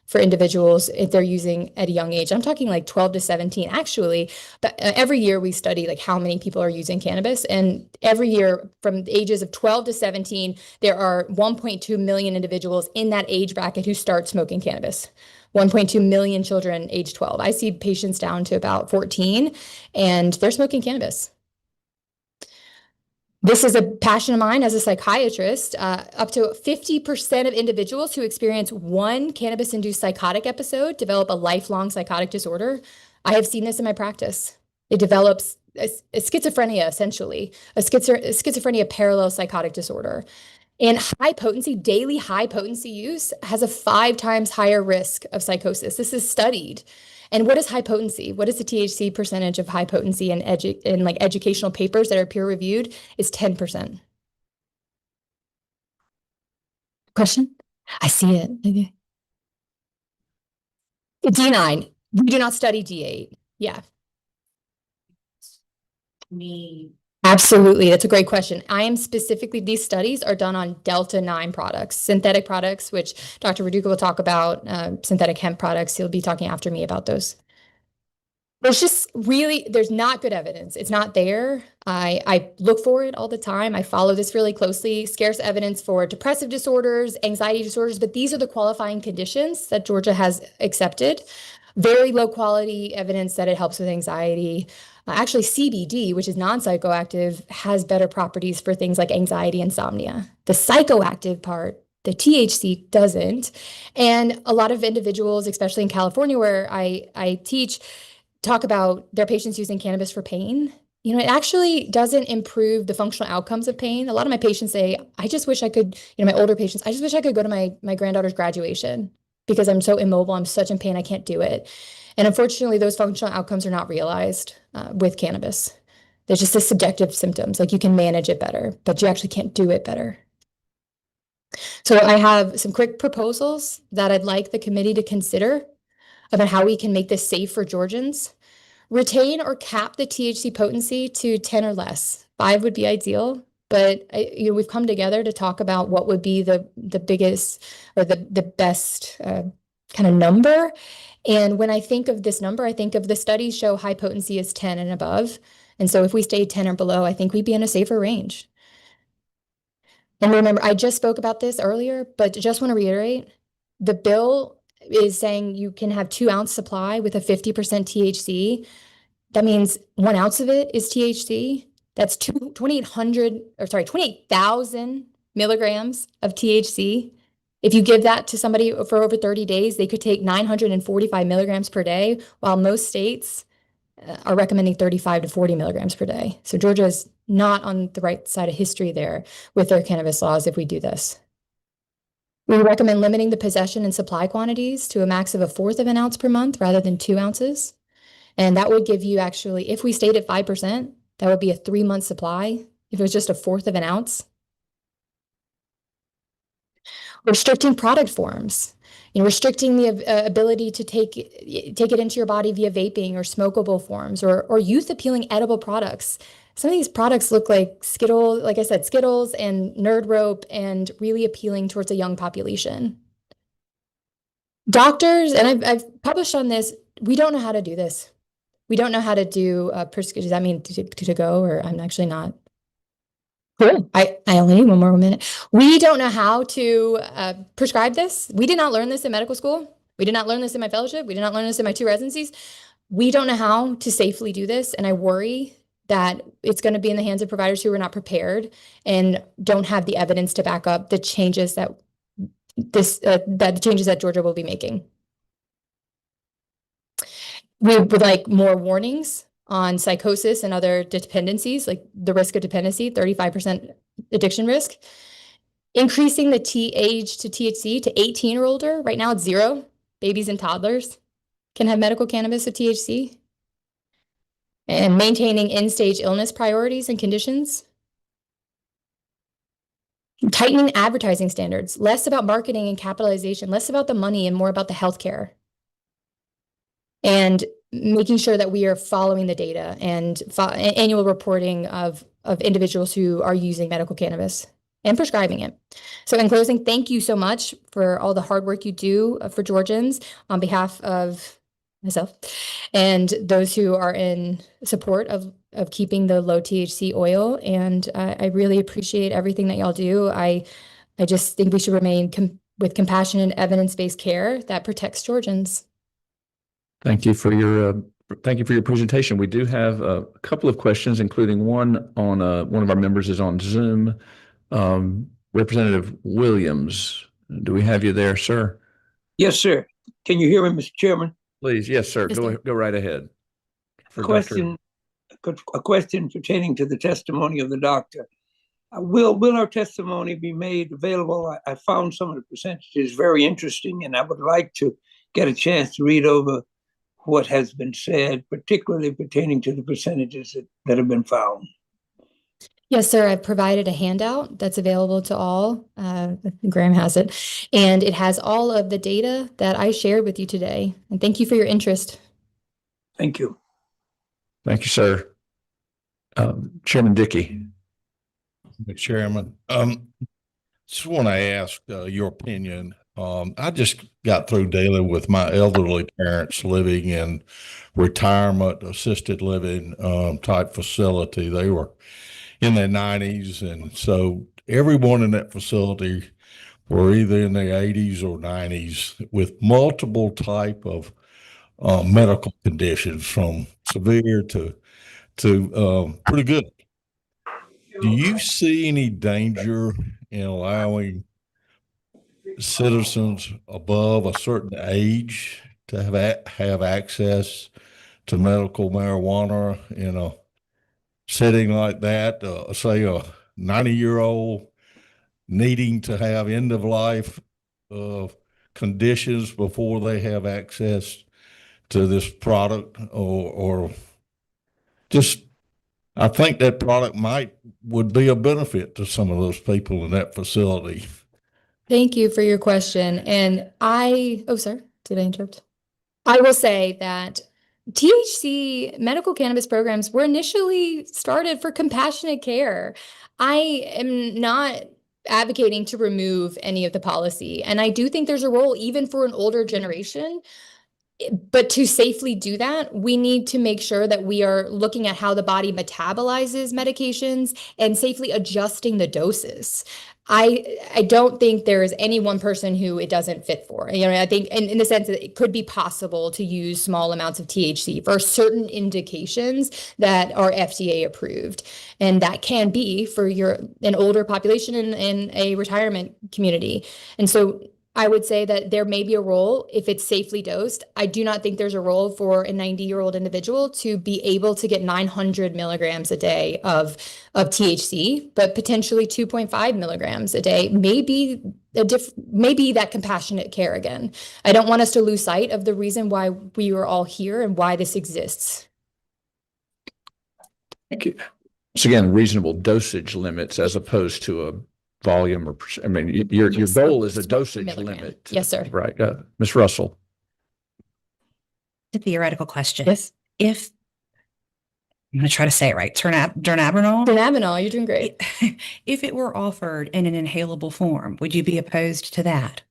for individuals if they're using at a young age. I'm talking like 12 to 17 actually, but every year we study like how many people are using cannabis, and every year from the ages of 12 to 17, there are 1.2 million individuals in that age bracket who start smoking cannabis. 1.2 million children age 12. I see patients down to about 14 and they're smoking cannabis. This is a passion of mine as a psychiatrist. Up to 50% of individuals who experience one cannabis-induced psychotic episode develop a lifelong psychotic disorder. I have seen this in my practice. It develops a schizophrenia, essentially, a schizophrenia parallel psychotic disorder. And daily high potency use has a 5 times higher risk of psychosis. This is studied. And what is high potency? What is the THC percentage of high potency in like educational papers that are peer reviewed? Is 10%. Question? I see it. Okay. D9. We do not study D8. Yeah. Absolutely. That's a great question. These studies are done on Delta 9 products, synthetic products, which Dr. Verduca will talk about, synthetic hemp products. He'll be talking after me about those. There's not good evidence. It's not there. I look for it all the time. I follow this really closely. Scarce evidence for depressive disorders, anxiety disorders, but these are the qualifying conditions that Georgia has accepted. Very low quality evidence that it helps with anxiety. Actually, CBD, which is non-psychoactive, has better properties for things like anxiety, insomnia. The psychoactive part, the THC, doesn't. And a lot of individuals, especially in California where I teach, talk about their patients using cannabis for pain. It actually doesn't improve the functional outcomes of pain. A lot of my patients say, I just wish I could, my older patients, I just wish I could go to my granddaughter's graduation because I'm so immobile, I'm such in pain, I can't do it. And unfortunately, those functional outcomes are not realized with cannabis. There's just the subjective symptoms, like you can manage it better, but you actually can't do it better. So I have some quick proposals that I'd like the committee to consider about how we can make this safe for Georgians. Retain or cap the THC potency to 10 or less. 5 would be ideal, but we've come together to talk about what would be the biggest or the best kind of number. And when I think of this number, I think of the studies show high potency is 10 and above. And so if we stay 10 or below, I think we'd be in a safer range. And remember, I just spoke about this earlier, but just want to reiterate, the bill is saying you can have 2-ounce supply with a 50% THC. That means 1 ounce of it is THC. That's 28,000 milligrams of THC. If you give that to somebody for over 30 days, they could take 945 milligrams per day, while most states are recommending 35 to 40 milligrams per day. So Georgia is not on the right side of history there with their cannabis laws if we do this. We recommend limiting the possession and supply quantities to a max of 1/4 of an ounce per month rather than 2 ounces. And that would give you actually, if we stayed at 5%, that would be a 3-month supply if it was just 1/4 of an ounce. Restricting product forms, restricting the ability to take it into your body via vaping or smokable forms or youth appealing edible products. Some of these products look like Skittles, like I said, Skittles and Nerd Rope, and really appealing towards a young population. Doctors, and I've published on this, we don't know how to do this. We don't know how to do prescription. Does that mean to go, or I'm actually not? Cool. I only need one more minute. We don't know how to prescribe this. We did not learn this in medical school. We did not learn this in my fellowship. We did not learn this in my 2 residencies. We don't know how to safely do this. And I worry that it's going to be in the hands of providers who are not prepared and don't have the evidence to back up the changes that Georgia will be making. We would like more warnings on psychosis and other dependencies, like the risk of dependency, 35% addiction risk. Increasing the age to THC to 18 or older. Right now it's 0. Babies and toddlers can have medical cannabis with THC. And maintaining end-stage illness priorities and conditions. Tightening advertising standards, less about marketing and capitalization, less about the money and more about the healthcare. And making sure that we are following the data and annual reporting of individuals who are using medical cannabis and prescribing it. So in closing, thank you so much for all the hard work you do for Georgians on behalf of myself and those who are in support of keeping the low THC oil. And I really appreciate everything that y'all do. I just think we should remain with compassion and evidence-based care that protects Georgians. Thank you for your presentation. We do have a couple of questions, including one on one of our members is on Zoom. Representative Williams, do we have you there, sir? Yes, sir. Can you hear me, Mr. Chairman? Please, yes, sir. Yes, sir. Go right ahead. A question pertaining to the testimony of the doctor. Will our testimony be made available? I found some of the percentages very interesting, and I would like to get a chance to read over what has been said, particularly pertaining to the percentages that have been found. Yes, sir. I've provided a handout that's available to all. Graham has it. And it has all of the data that I shared with you today. And thank you for your interest. Thank you. Thank you, sir. Chairman Dickey. Mr. Chairman, just want to ask your opinion. I just got through dealing with my elderly parents living in retirement assisted living type facility. They were in their 90s, and so everyone in that facility were either in their 80s or 90s with multiple type of medical conditions, from severe to pretty good. Do you see any danger in allowing citizens above a certain age to have access to medical marijuana in a setting like that? Say a 90-year-old needing to have end of life conditions before they have access to this product, or just, I think that product would be a benefit to some of those people in that facility. Thank you for your question. And oh, sir, did I interrupt? I will say that THC medical cannabis programs were initially started for compassionate care. I am not advocating to remove any of the policy. And I do think there's a role even for an older generation. But to safely do that, we need to make sure that we are looking at how the body metabolizes medications and safely adjusting the doses. I don't think there is any one person who it doesn't fit for. I think in the sense that it could be possible to use small amounts of THC for certain indications that are FDA approved. And that can be for an older population in a retirement community. And so I would say that there may be a role if it's safely dosed. I do not think there's a role for a 90-year-old individual to be able to get 900 milligrams a day of THC, but potentially 2.5 milligrams a day. Maybe that compassionate care again. I don't want us to lose sight of the reason why we are all here and why this exists. Thank you. So again, reasonable dosage limits as opposed to a volume or, I mean, your goal is a dosage Milligram. limit. Yes, sir. Right. Ms. Russell. A theoretical question. Yes. If I'm going to try to say it right, dronabinol. Dronabinol, you're doing great. If it were offered in an inhalable form, would you be opposed to that?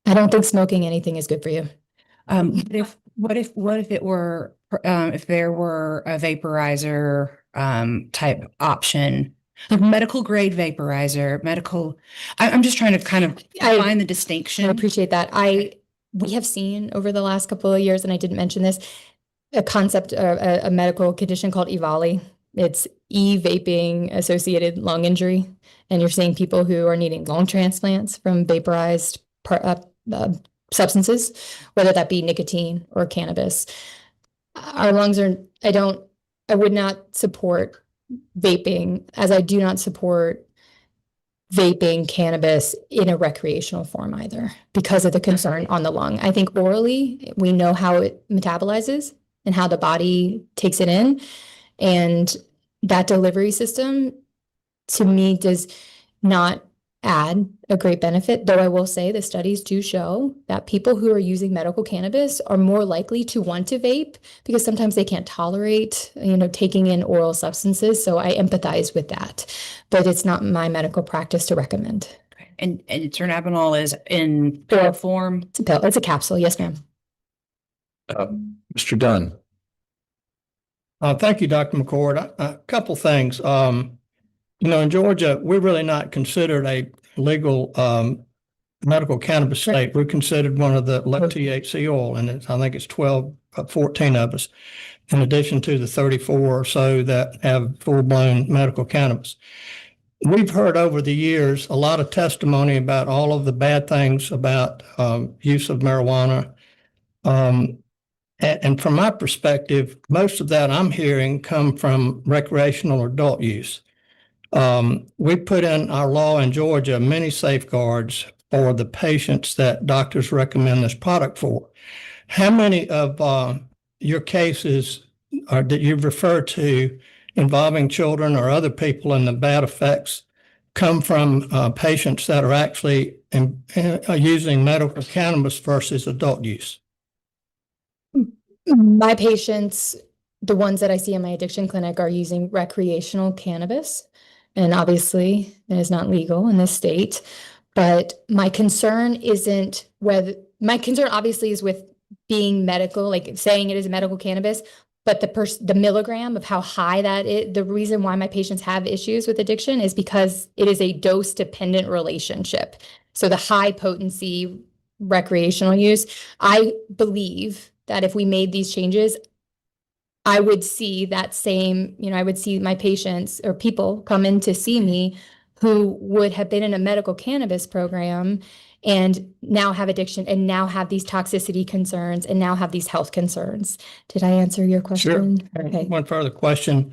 I don't think smoking anything is good for you. What if it were, if there were a vaporizer, type option, like medical grade vaporizer, I'm just trying to kind of find the I distinction. appreciate that. We have seen over the last couple of years, and I didn't mention this, a concept, a medical condition called EVALI. It's e-vaping associated lung injury. And you're seeing people who are needing lung transplants from vaporized substances, whether that be nicotine or cannabis. Our lungs are, I would not support vaping, as I do not support vaping cannabis in a recreational form either, because of the concern on the lung. I think orally, we know how it metabolizes and how the body takes it in. And that delivery system, to me, does not add a great benefit, though I will say the studies do show that people who are using medical cannabis are more likely to want to vape because sometimes they can't tolerate, taking in oral substances. So I empathize with that, but it's not my medical practice to recommend. And dronabinol is in pill form? It's a pill. It's a capsule. Yes, ma'am. Mr. Dunn. Thank you, Dr. McCord. A couple things. In Georgia, we're really not considered a legal medical cannabis state. We're considered one of the low THC oil, and I think it's 14 of us, in addition to the 34 or so that have full-blown medical cannabis. We've heard over the years a lot of testimony about all of the bad things about use of marijuana. And from my perspective, most of that I'm hearing come from recreational or adult use. We put in our law in Georgia many safeguards for the patients that doctors recommend this product for. How many of your cases that you've referred to involving children or other people and the bad effects come from patients that are actually using medical cannabis versus adult use? My patients, the ones that I see in my addiction clinic, are using recreational cannabis. And obviously, it is not legal in this state. But my concern obviously is with being medical, like saying it is medical cannabis, but the milligram of how high that is. The reason why my patients have issues with addiction is because it is a dose dependent relationship. So the high potency recreational use, I believe that if we made these changes, I would see that same, I would see my patients or people come in to see me who would have been in a medical cannabis program and now have addiction and now have these toxicity concerns and now have these health concerns. Did I answer your question? Sure. Okay. One further question.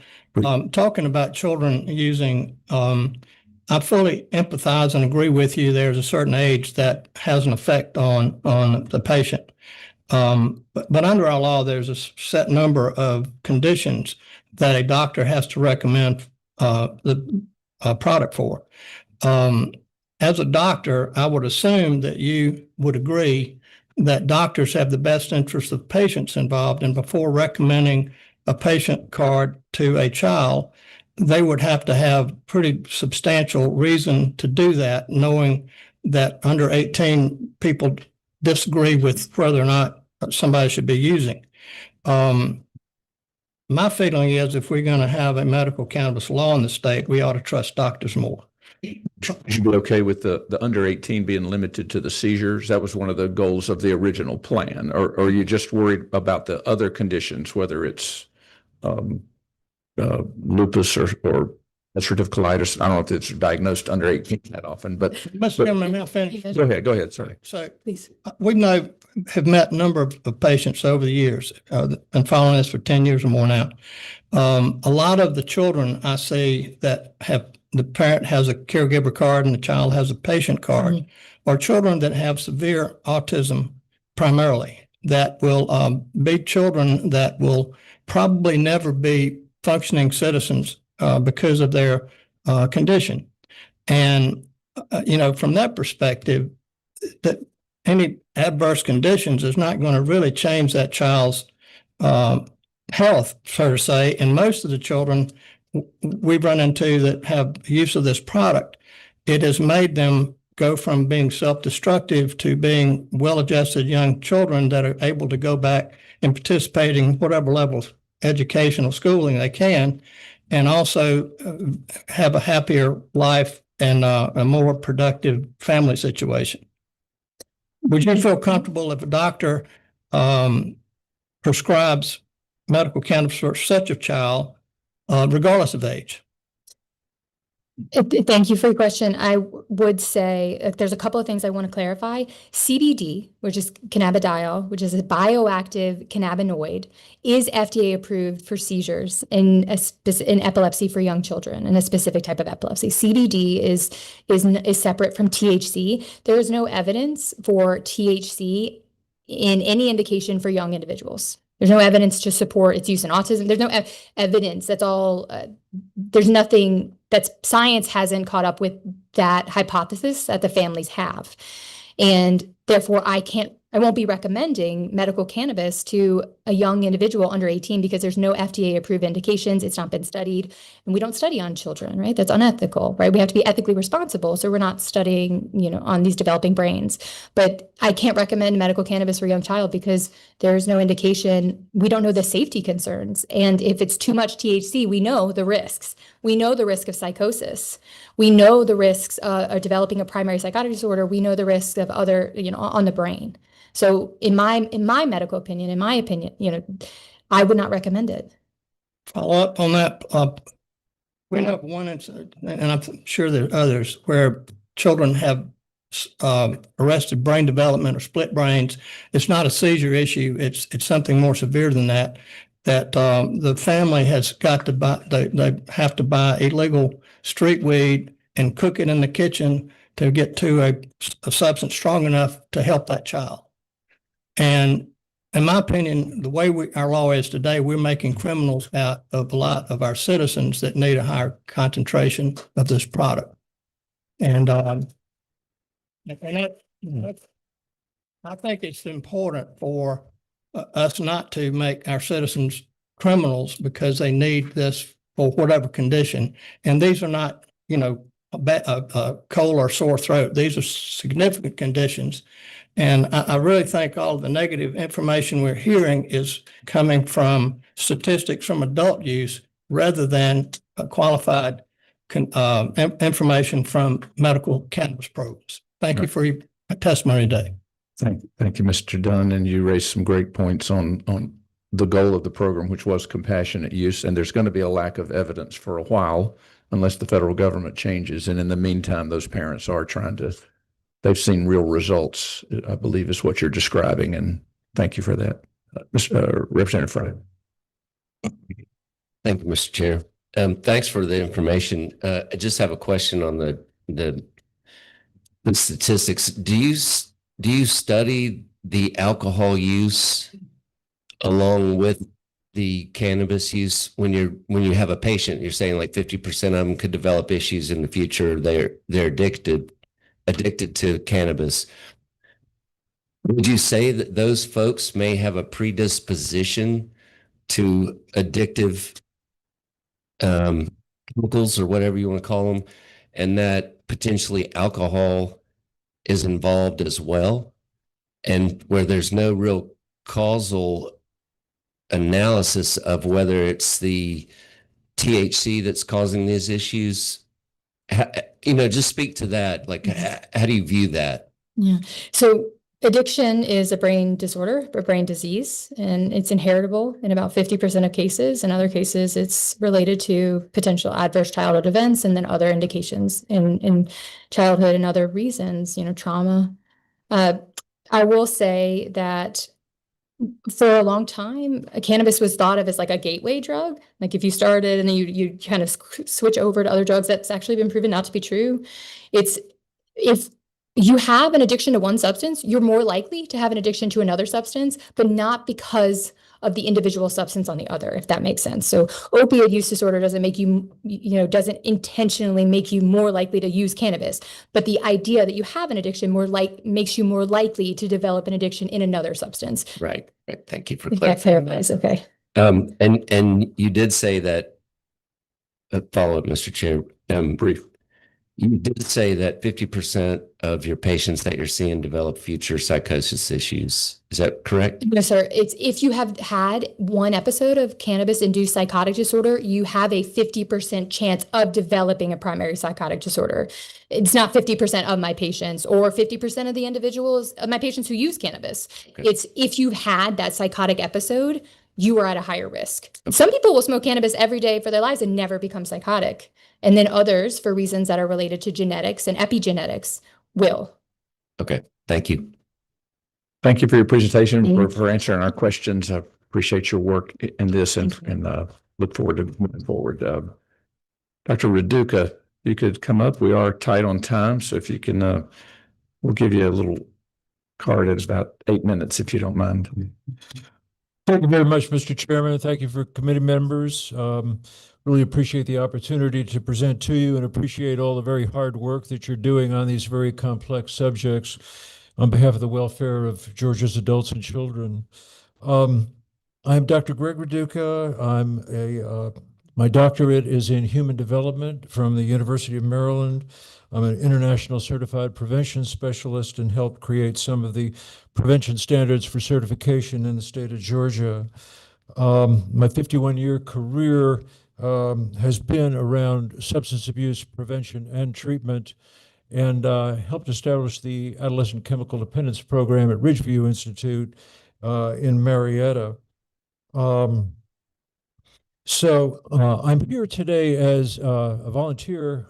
Talking about children using, I fully empathize and agree with you. There's a certain age that has an effect on the patient. But under our law, there's a set number of conditions that a doctor has to recommend the product for. As a doctor, I would assume that you would agree that doctors have the best interest of patients involved, and before recommending a patient card to a child, they would have to have pretty substantial reason to do that, knowing that under 18 people disagree with whether or not somebody should be using. My feeling is if we're going to have a medical cannabis law in the state, we ought to trust doctors more. Would you be okay with the under 18 being limited to the seizures? That was one of the goals of the original plan. Or are you just worried about the other conditions, whether it's lupus or ulcerative colitis? I don't know if it's diagnosed under 18 that often, but Mr. Chairman, may I finish? go ahead. Sorry. So Please. we have met a number of patients over the years, been following this for 10 years or more now. A lot of the children I see that have the parent has a caregiver card and the child has a patient card are children that have severe autism primarily, that will be children that will probably never be functioning citizens because of their condition. And, from that perspective, that any adverse conditions is not going to really change that child's health, so to say. And most of the children we've run into that have use of this product, it has made them go from being self-destructive to being well-adjusted young children that are able to go back and participate in whatever level of educational schooling they can, and also have a happier life and a more productive family situation. Would you feel comfortable if a doctor prescribes medical cannabis for such a child, regardless of age? Thank you for your question. I would say there's a couple of things I want to clarify. CBD, which is cannabidiol, which is a bioactive cannabinoid, is FDA approved for seizures in epilepsy for young children, in a specific type of epilepsy. CBD is separate from THC. There is no evidence for THC in any indication for young individuals. There's no evidence to support its use in autism. There's no evidence. That's all. There's nothing that science hasn't caught up with that hypothesis that the families have. And therefore, I won't be recommending medical cannabis to a young individual under 18 because there's no FDA approved indications. It's not been studied, and we don't study on children, right? That's unethical, right? We have to be ethically responsible. So we're not studying, on these developing brains. But I can't recommend medical cannabis for a young child because there's no indication. We don't know the safety concerns. And if it's too much THC, we know the risks. We know the risk of psychosis. We know the risks of developing a primary psychotic disorder. We know the risks of other, on the brain. So in my medical opinion, I would not recommend it. Follow up on that. We know one incident, and I'm sure there are others, where children have arrested brain development or split brains. It's not a seizure issue. It's something more severe than that. That the family has got to buy. They have to buy illegal street weed and cook it in the kitchen to get to a substance strong enough to help that child. And in my opinion, the way our law is today, we're making criminals out of a lot of our citizens that need a higher concentration of this product. And I think it's important for us not to make our citizens criminals because they need this for whatever condition. And these are not, a cold or sore throat. These are significant conditions. And I really think all of the negative information we're hearing is coming from statistics from adult use rather than qualified information from medical cannabis programs. Thank you for your testimony today. Thank you, Mr. Dunn. And you raised some great points on the goal of the program, which was compassionate use. And there's going to be a lack of evidence for a while unless the federal government changes. And in the meantime, those parents are they've seen real results, I believe is what you're describing. And thank you for that. Representative Frye. Thank you, Mr. Chair. Thanks for the information. I just have a question on the statistics. Do you study the alcohol use along with the cannabis use when you have a patient? You're saying like 50% of them could develop issues in the future. They're addicted to cannabis. Would you say that those folks may have a predisposition to addictive chemicals or whatever you want to call them, and that potentially alcohol is involved as well, and where there's no real causal analysis of whether it's the THC that's causing these issues? Just speak to that. Like, how do you view that? Yeah. So addiction is a brain disorder, a brain disease, and it's inheritable in about 50% of cases. In other cases, it's related to potential adverse childhood events and then other indications in childhood and other reasons, trauma. I will say that for a long time, cannabis was thought of as like a gateway drug. Like if you started and then you kind of switch over to other drugs, that's actually been proven not to be true. If you have an addiction to one substance, you're more likely to have an addiction to another substance, but not because of the individual substance on the other, if that makes sense. So opioid use disorder doesn't make you, doesn't intentionally make you more likely to use cannabis. But the idea that you have an addiction makes you more likely to develop an addiction in another substance. Right. Thank you for That clarifies. Okay. And you did say that, follow up, Mr. Chair, Brief. You did say that 50% of your patients that you're seeing develop future psychosis issues. Is that correct? No, sir. It's if you have had one episode of cannabis-induced psychotic disorder, you have a 50% chance of developing a primary psychotic disorder. It's not 50% of my patients or 50% of the individuals of my patients who use cannabis. Okay. It's if you've had that psychotic episode, you are at a higher risk. Some people will smoke cannabis every day for their lives and never become psychotic. And then others, for reasons that are related to genetics and epigenetics, will. Okay. Thank you. Thank you for your presentation, Mhm. for answering our questions. I appreciate your work in this and, Thank you. and look forward to moving forward. Dr. Raduca, you could come up. We are tight on time, so if you can, we'll give you a little card at about 8 minutes, if you don't mind. Thank you very much, Mr. Chairman. Thank you for committee members. Really appreciate the opportunity to present to you and appreciate all the very hard work that you're doing on these very complex subjects on behalf of the welfare of Georgia's adults and children. I'm Dr. Greg Raduca. My doctorate is in human development from the University of Maryland. I'm an international certified prevention specialist and helped create some of the prevention standards for certification in the state of Georgia. My 51-year career has been around substance abuse prevention and treatment, and helped establish the Adolescent Chemical Dependence Program at Ridgeview Institute in Marietta. So I'm here today as a volunteer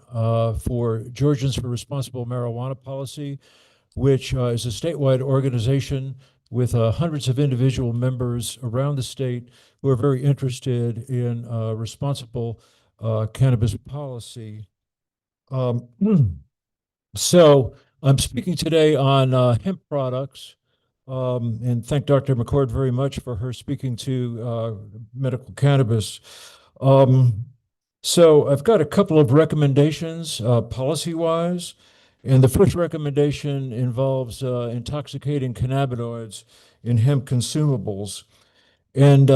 for Georgians for Responsible Marijuana Policy, which is a statewide organization with hundreds of individual members around the state who are very interested in responsible cannabis policy. So I'm speaking today on hemp products. And thank Dr. McCord very much for her speaking to medical cannabis. So I've got a couple of recommendations policy-wise. And the first recommendation involves intoxicating cannabinoids in hemp consumables. And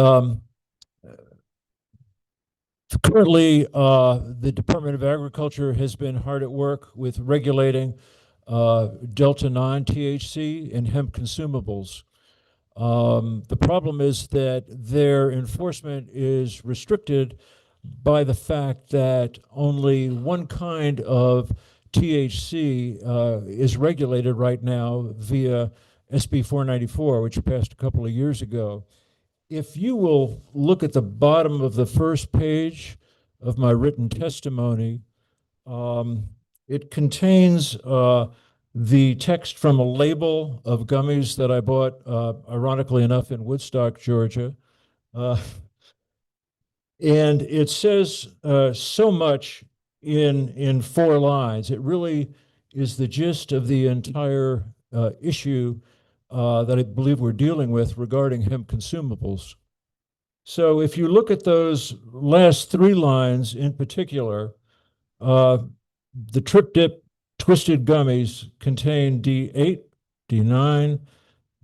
currently, the Department of Agriculture has been hard at work with regulating Delta-9 THC in hemp consumables. The problem is that their enforcement is restricted by the fact that only one kind of THC is regulated right now via SB 494, which passed a couple of years ago. If you will look at the bottom of the first page of my written testimony, it contains the text from a label of gummies that I bought, ironically enough, in Woodstock, Georgia. And it says so much in 4 lines. It really is the gist of the entire issue that I believe we're dealing with regarding hemp consumables. So if you look at those last 3 lines in particular, the Trip Dip Twisted Gummies contain D8, D9,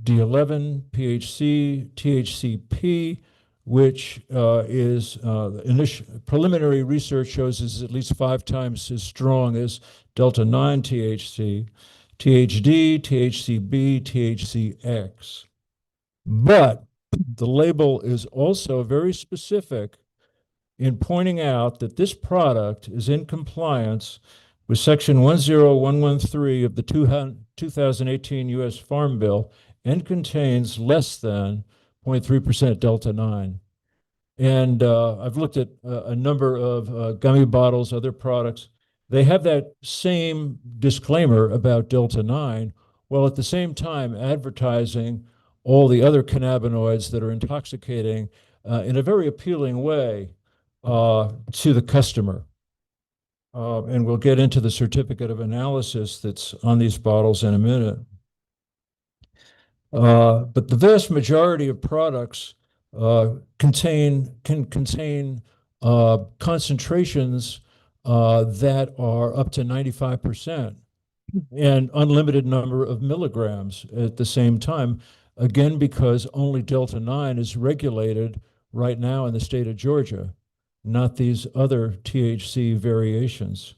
D11, PHC, THCP, which is initial preliminary research shows is at least 5 times as strong as Delta-9 THC, THD, THCB, THCX. But the label is also very specific in pointing out that this product is in compliance with Section 10113 of the 2018 U.S. Farm Bill and contains less than 0.3% Delta-9. And I've looked at a number of gummy bottles, other products. They have that same disclaimer about Delta-9, while at the same time advertising all the other cannabinoids that are intoxicating in a very appealing way to the customer. And we'll get into the certificate of analysis that's on these bottles in a minute. But the vast majority of products can contain concentrations that are up to 95% and unlimited number of milligrams at the same time, again, because only Delta-9 is regulated right now in the state of Georgia, not these other THC variations.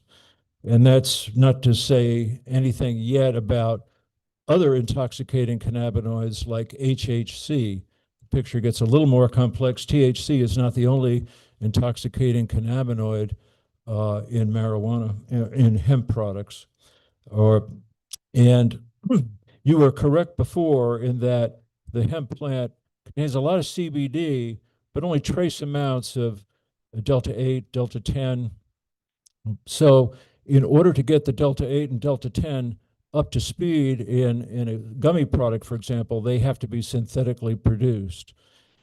And that's not to say anything yet about other intoxicating cannabinoids like HHC. The picture gets a little more complex. THC is not the only intoxicating cannabinoid in marijuana, in hemp products. And you were correct before in that the hemp plant contains a lot of CBD, but only trace amounts of delta 8, delta 10. So in order to get the delta 8 and delta 10 up to speed in a gummy product, for example, they have to be synthetically produced.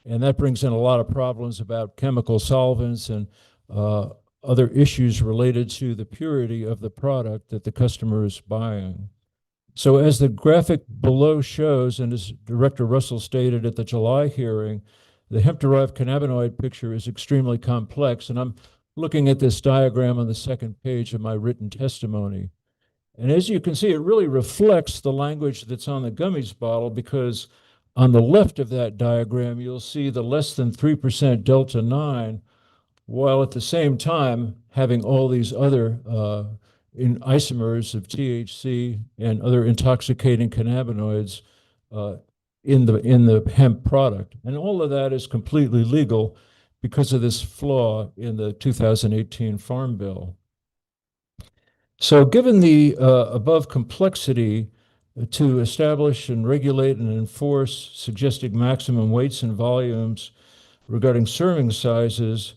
And that brings in a lot of problems about chemical solvents and other issues related to the purity of the product that the customer is buying. So as the graphic below shows, and as Director Russell stated at the July hearing, the hemp-derived cannabinoid picture is extremely complex. And I'm looking at this diagram on the second page of my written testimony. And as you can see, it really reflects the language that's on the gummies bottle, because on the left of that diagram, you'll see the less than 3% delta 9, while at the same time having all these other in isomers of THC and other intoxicating cannabinoids in the hemp product. And all of that is completely legal because of this flaw in the 2018 Farm Bill. So given the above complexity to establish and regulate and enforce suggested maximum weights and volumes regarding serving sizes,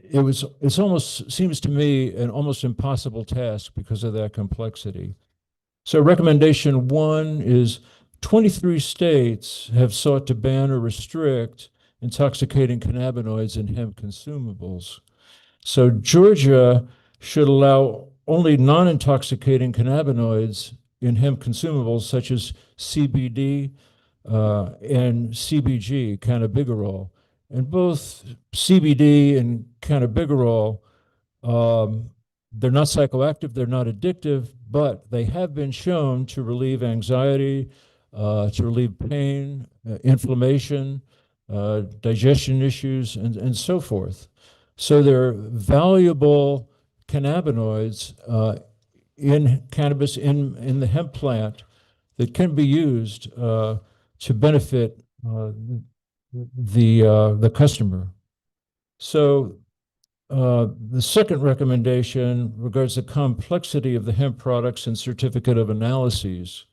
it's almost seems to me an almost impossible task because of that complexity. So recommendation 1 is 23 states have sought to ban or restrict intoxicating cannabinoids in hemp consumables. So Georgia should allow only non-intoxicating cannabinoids in hemp consumables such as CBD and CBG, cannabigerol. And both CBD and cannabigerol, they're not psychoactive, they're not addictive, but they have been shown to relieve anxiety, to relieve pain, inflammation, digestion issues, and so forth. So they're valuable cannabinoids in cannabis, in the hemp plant, that can be used to benefit the customer. So the second recommendation regards the complexity of the hemp products and certificate of analyses.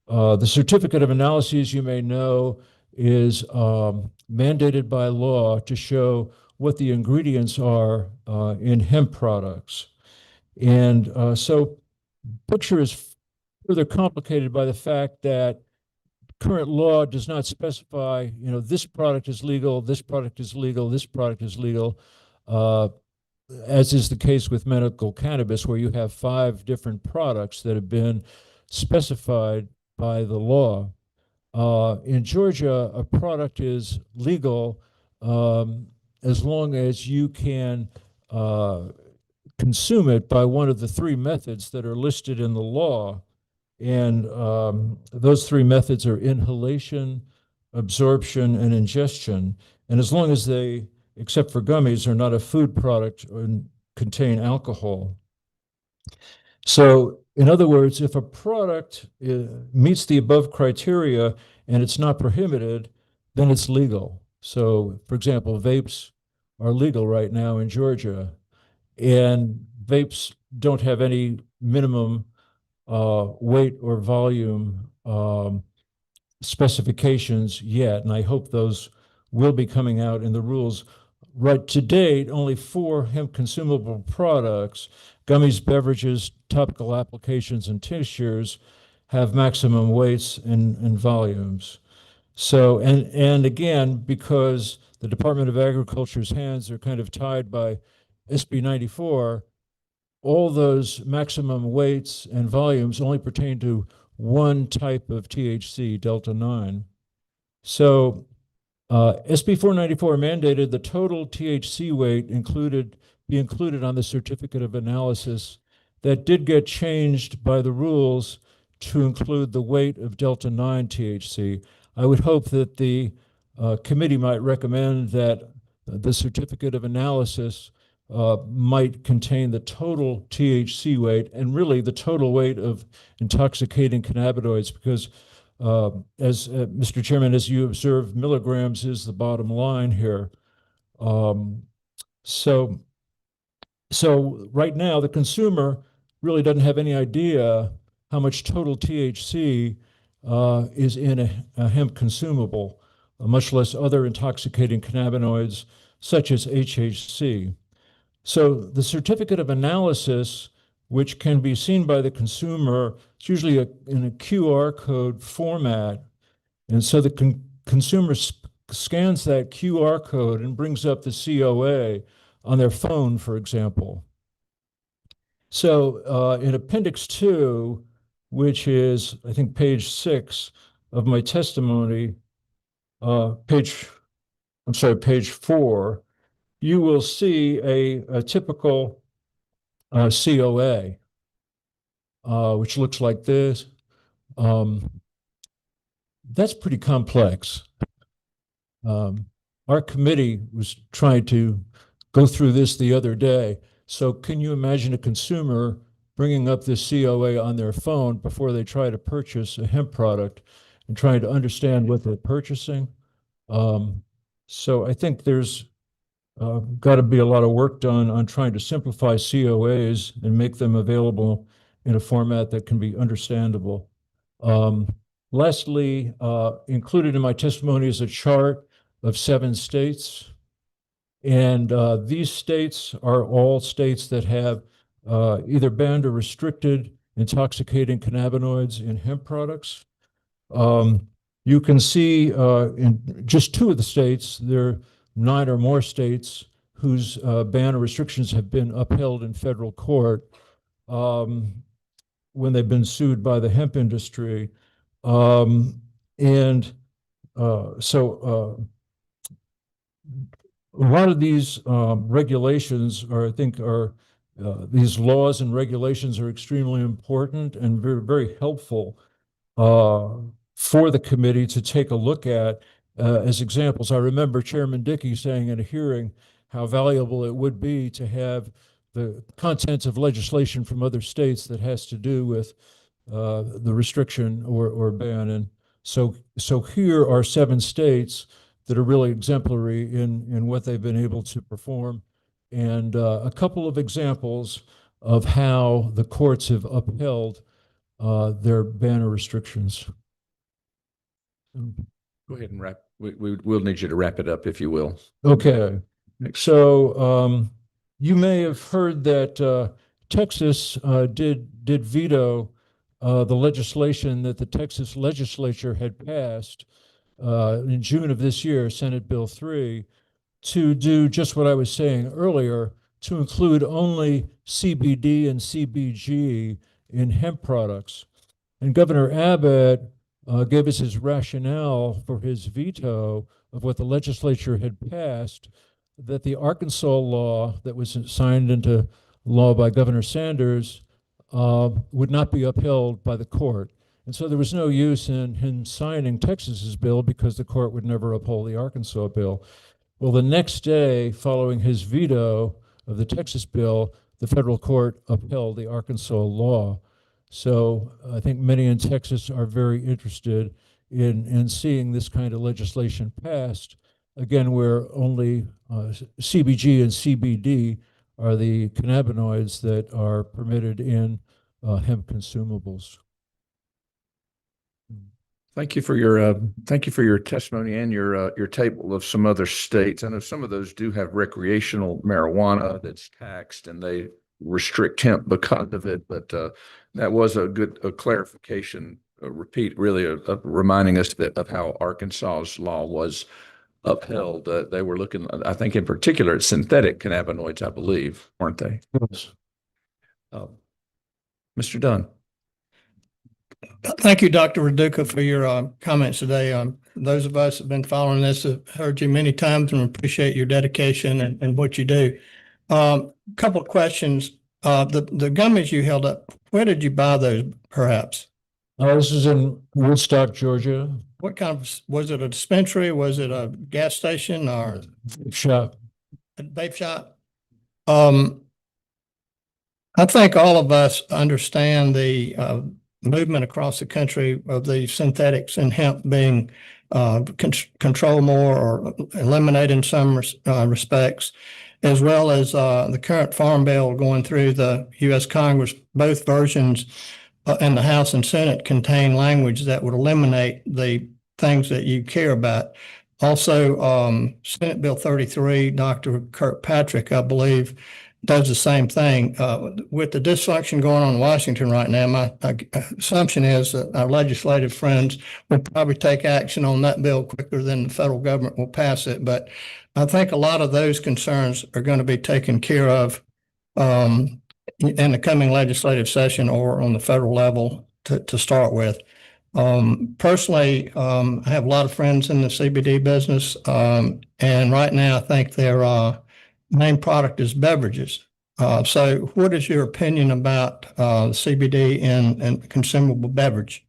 The certificate of analyses, you may know, is mandated by law to show what the ingredients are in hemp products. And so picture is further complicated by the fact that current law does not specify, this product is legal, this product is legal, this product is legal, as is the case with medical cannabis, where you have 5 different products that have been specified by the law. In Georgia, a product is legal as long as you can consume it by one of the 3 methods that are listed in the law. And those 3 methods are inhalation, absorption, and ingestion. And as long as they, except for gummies, are not a food product or contain alcohol. So in other words, if a product meets the above criteria and it's not prohibited, then it's legal. So for example, vapes are legal right now in Georgia, and vapes don't have any minimum weight or volume specifications yet, and I hope those will be coming out in the rules. Right to date, only 4 hemp consumable products, gummies, beverages, topical applications, and tinctures, have maximum weights and volumes. So, and again, because the Department of Agriculture's hands are kind of tied by SB 94, all those maximum weights and volumes only pertain to one type of THC, delta 9. So SB 494 mandated the total THC weight be included on the certificate of analysis. That did get changed by the rules to include the weight of delta 9 THC. I would hope that the committee might recommend that the certificate of analysis might contain the total THC weight and really the total weight of intoxicating cannabinoids, because as Mr. Chairman, as you observed, milligrams is the bottom line here. So right now, the consumer really doesn't have any idea how much total THC is in a hemp consumable, much less other intoxicating cannabinoids such as HHC. So the certificate of analysis, which can be seen by the consumer, it's usually in a QR code format. And so the consumer scans that QR code and brings up the COA on their phone, for example. So in Appendix 2, which is, I think, page 6 of my testimony, page 4, you will see a typical COA, which looks like this. That's pretty complex. Our committee was trying to go through this the other day. So can you imagine a consumer bringing up this COA on their phone before they try to purchase a hemp product and trying to understand what they're purchasing? So I think there's got to be a lot of work done on trying to simplify COAs and make them available in a format that can be understandable. Lastly, included in my testimony is a chart of 7 states. And these states are all states that have either banned or restricted intoxicating cannabinoids in hemp products. You can see in just 2 of the states, there are 9 or more states whose ban or restrictions have been upheld in federal court when they've been sued by the hemp industry. A lot of these regulations these laws and regulations are extremely important and very, very helpful for the committee to take a look at as examples. I remember Chairman Dickey saying in a hearing how valuable it would be to have the contents of legislation from other states that has to do with the restriction or ban. And so here are 7 states that are really exemplary in what they've been able to perform, and a couple of examples of how the courts have upheld their ban or restrictions. Go ahead and wrap. We'll need you to wrap it up, if you will. Okay. So you may have heard that Texas did veto the legislation that the Texas legislature had passed in June of this year, Senate Bill 3, to do just what I was saying earlier, to include only CBD and CBG in hemp products. And Governor Abbott gave us his rationale for his veto of what the legislature had passed, that the Arkansas law that was signed into law by Governor Sanders would not be upheld by the court. And so there was no use in him signing Texas's bill because the court would never uphold the Arkansas bill. Well, the next day, following his veto of the Texas bill, the federal court upheld the Arkansas law. So I think many in Texas are very interested in seeing this kind of legislation passed, again, where only CBG and CBD are the cannabinoids that are permitted in hemp consumables. Thank you for your testimony and your table of some other states. I know some of those do have recreational marijuana that's taxed and they restrict hemp because of it, but that was a good clarification, a repeat, really, reminding us of how Arkansas's law was upheld. They were looking, I think, in particular at synthetic cannabinoids, I believe, weren't they? Yes. Mr. Dunn. Thank you, Dr. Raduca, for your comments today. Those of us who have been following this have heard you many times and appreciate your dedication and what you do. Couple of questions. The gummies you held up, where did you buy those, perhaps? This is in Woodstock, Georgia. What kind of, was it a dispensary? Was it a gas station or Shop. a vape shop? I think all of us understand the movement across the country of the synthetics and hemp being controlled more or eliminated in some respects, as well as the current Farm Bill going through the U.S. Congress. Both versions in the House and Senate contain language that would eliminate the things that you care about. Also, Senate Bill 33, Dr. Kirkpatrick, I believe, does the same thing. With the dysfunction going on in Washington right now, my assumption is that our legislative friends will probably take action on that bill quicker than the federal government will pass it. But I think a lot of those concerns are going to be taken care of in the coming legislative session or on the federal level to start with. Personally, I have a lot of friends in the CBD business, and right now I think their main product is beverages. So what is your opinion about CBD and consumable beverage?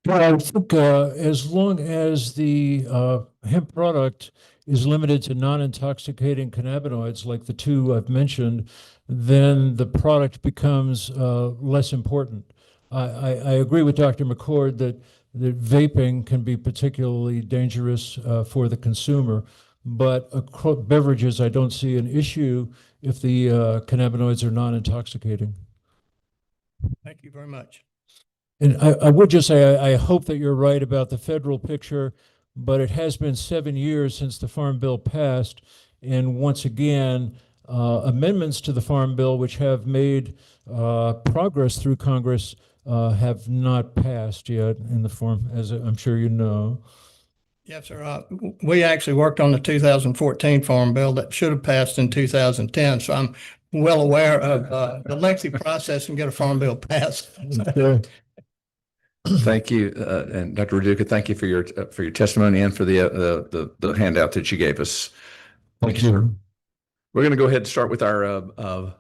Well, I think as long as the hemp product is limited to non-intoxicating cannabinoids like the two I've mentioned, then the product becomes less important. I agree with Dr. McCord that vaping can be particularly dangerous for the consumer, but beverages, I don't see an issue if the cannabinoids are non-intoxicating. Thank you very much. And I would just say, I hope that you're right about the federal picture, but it has been 7 years since the Farm Bill passed. And once again, amendments to the Farm Bill, which have made progress through Congress, have not passed yet in the form, as I'm sure you know. Yes, sir. We actually worked on the 2014 Farm Bill that should have passed in 2010. So I'm well aware of the lengthy process and get a Farm Bill passed. Thank you, and Dr. Raduca, thank you for your testimony and for the handout that you gave us. Thank you. We're going to go ahead and start with our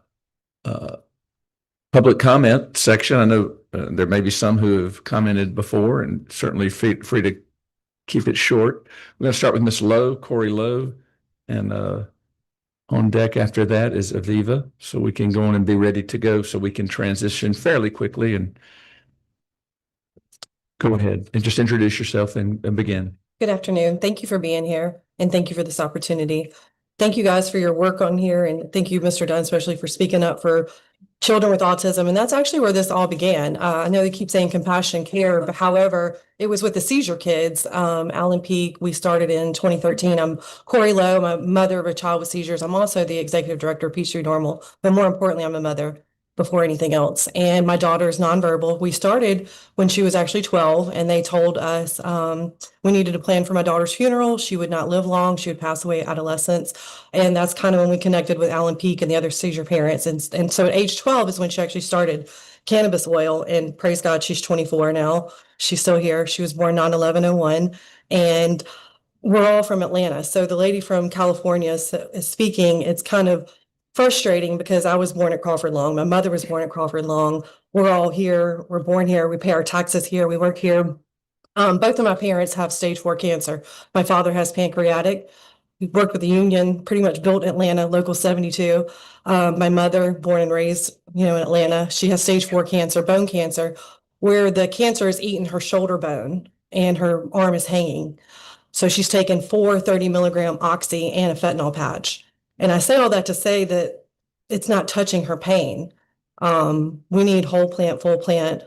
public comment section. I know there may be some who have commented before, and certainly free to keep it short. We're going to start with Ms. Lowe, Corey Lowe, and on deck after that is Aviva, so we can go on and be ready to go, so we can transition fairly quickly and go ahead and just introduce yourself and begin. Good afternoon. Thank you for being here and thank you for this opportunity. Thank you guys for your work on here, and thank you, Mr. Dunn, especially for speaking up for children with autism. And that's actually where this all began. I know they keep saying compassion care, but however, it was with the seizure kids. Allen Peak, we started in 2013. I'm Corey Lowe, I'm a mother of a child with seizures. I'm also the executive director of Peachtree Normal, but more importantly, I'm a mother before anything else. And my daughter is nonverbal. We started when she was actually 12, and they told us we needed to plan for my daughter's funeral. She would not live long. She would pass away at adolescence. And that's kind of when we connected with Allen Peak and the other seizure parents. And so at age 12 is when she actually started cannabis oil. And praise God, she's 24 now. She's still here. She was born 9/11/01. And we're all from Atlanta. So the lady from California is speaking. It's kind of frustrating because I was born at Crawford Long. My mother was born at Crawford Long. We're all here. We're born here. We pay our taxes here. We work here. Both of my parents have stage 4 cancer. My father has pancreatic. We worked with the union, pretty much built Atlanta, Local 72. My mother, born and raised, in Atlanta, she has stage 4 cancer, bone cancer, where the cancer has eaten her shoulder bone and her arm is hanging. So she's taken 4 30-milligram oxy and a fentanyl patch. And I say all that to say that it's not touching her pain. We need whole plant, full plant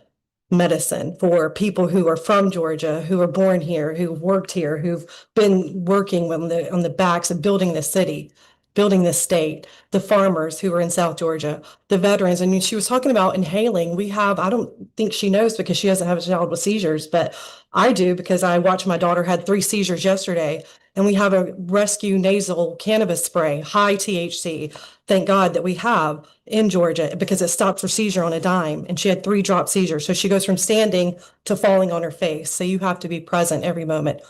medicine for people who are from Georgia, who are born here, who've worked here, who've been working on the backs of building this city, building this state, the farmers who are in South Georgia, the veterans. And she was talking about inhaling. I don't think she knows because she doesn't have a child with seizures, but I do because I watched my daughter had 3 seizures yesterday. And we have a rescue nasal cannabis spray, high THC. Thank God that we have in Georgia because it stops her seizure on a dime. And she had 3 drop seizures. So she goes from standing to falling on her face. So you have to be present every moment.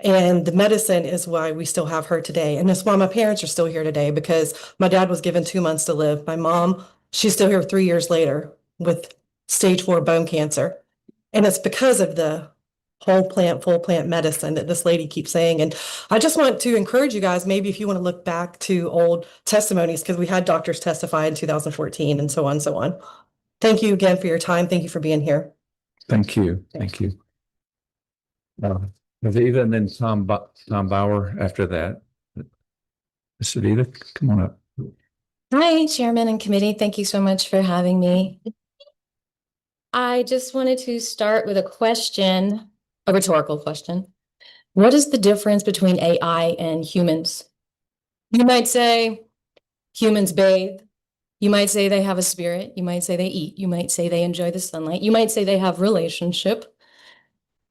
And the medicine is why we still have her today. And that's why my parents are still here today, because my dad was given 2 months to live. My mom, she's still here 3 years later with stage 4 bone cancer. And it's because of the whole plant, full plant medicine that this lady keeps saying. And I just want to encourage you guys, maybe if you want to look back to old testimonies, because we had doctors testify in 2014 and so on and so on. Thank you again for your time. Thank you for being here. Thank you. Thank you. Aviva and then Tom Bauer after that. Miss Aviva, come on up. Hi, Chairman and committee. Thank you so much for having me. I just wanted to start with a question, a rhetorical question. What is the difference between AI and humans? You might say humans bathe. You might say they have a spirit. You might say they eat. You might say they enjoy the sunlight. You might say they have relationship.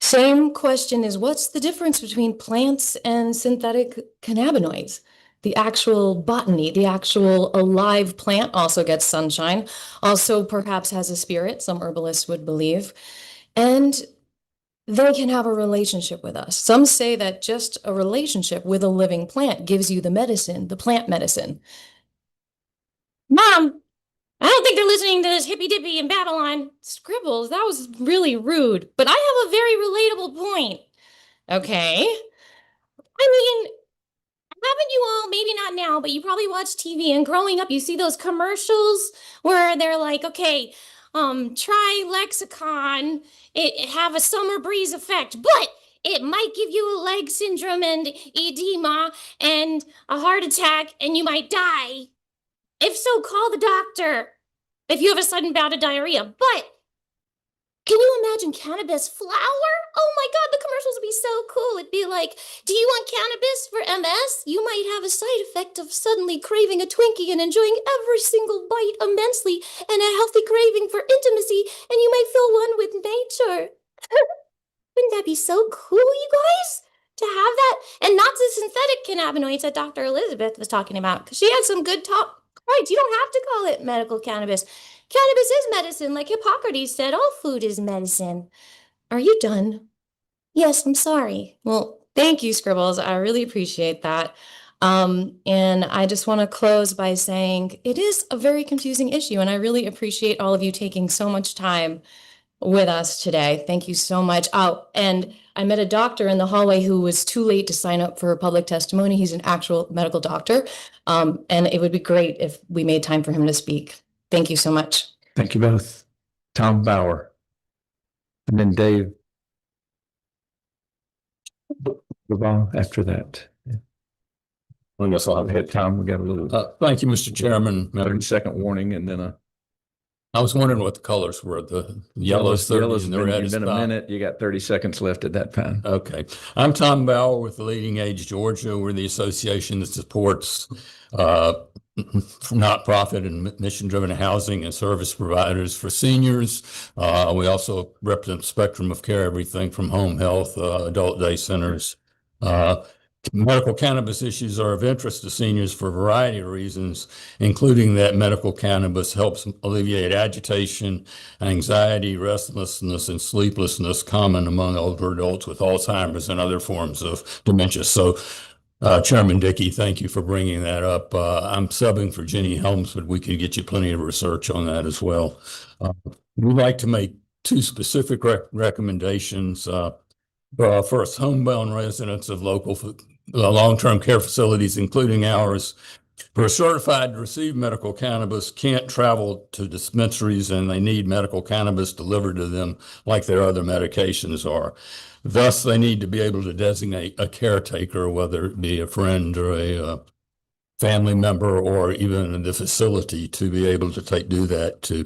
Same question is, what's the difference between plants and synthetic cannabinoids? The actual botany, the actual alive plant also gets sunshine, also perhaps has a spirit, some herbalists would believe, and they can have a relationship with us. Some say that just a relationship with a living plant gives you the medicine, the plant medicine. Mom, I don't think they're listening to this hippy dippy in Babylon. Scribbles, that was really rude, but I have a very relatable point. Okay. I mean, haven't you all, maybe not now, but you probably watch TV and growing up, you see those commercials where they're like, okay, try Lexicon, it have a summer breeze effect, but it might give you a leg syndrome and edema and a heart attack and you might die. If so, call the doctor if you have a sudden bout of diarrhea. But can you imagine cannabis flower? Oh my God, the commercials would be so cool. It'd be like, do you want cannabis for MS? You might have a side effect of suddenly craving a Twinkie and enjoying every single bite immensely and a healthy craving for intimacy, and you might feel one with nature. Wouldn't that be so cool, you guys? To have that, and not the synthetic cannabinoids that Dr. Elizabeth was talking about, because she had some good talk points. You don't have to call it medical cannabis. Cannabis is medicine, like Hippocrates said, all food is medicine. Are you done? Yes, I'm sorry. Well, thank you, Scribbles. I really appreciate that. And I just want to close by saying it is a very confusing issue, and I really appreciate all of you taking so much time with us today. Thank you so much. Oh, and I met a doctor in the hallway who was too late to sign up for public testimony. He's an actual medical doctor. And it would be great if we made time for him to speak. Thank you so much. Thank you both. Tom Bauer. And then Dave after that. I guess I'll have Go ahead, Tom. We got a little thank you, Mr. Chairman. 30-second warning and then I was wondering what the colors were. The yellow's 30 and the red is been a 5. minute. You got 30 seconds left at that time. Okay. I'm Tom Bauer with the Leading Age Georgia. We're the association that supports nonprofit and mission-driven housing and service providers for seniors. We also represent the spectrum of care, everything from home health, adult day centers. Medical cannabis issues are of interest to seniors for a variety of reasons, including that medical cannabis helps alleviate agitation, anxiety, restlessness, and sleeplessness common among older adults with Alzheimer's and other forms of dementia. So, Chairman Dickey, thank you for bringing that up. I'm subbing for Jenny Helms, but we could get you plenty of research on that as well. We'd like to make 2 specific recommendations. First, homebound residents of local long-term care facilities, including ours, who are certified to receive medical cannabis can't travel to dispensaries and they need medical cannabis delivered to them like their other medications are. Thus, they need to be able to designate a caretaker, whether it be a friend or a family member or even the facility, to be able to do that too.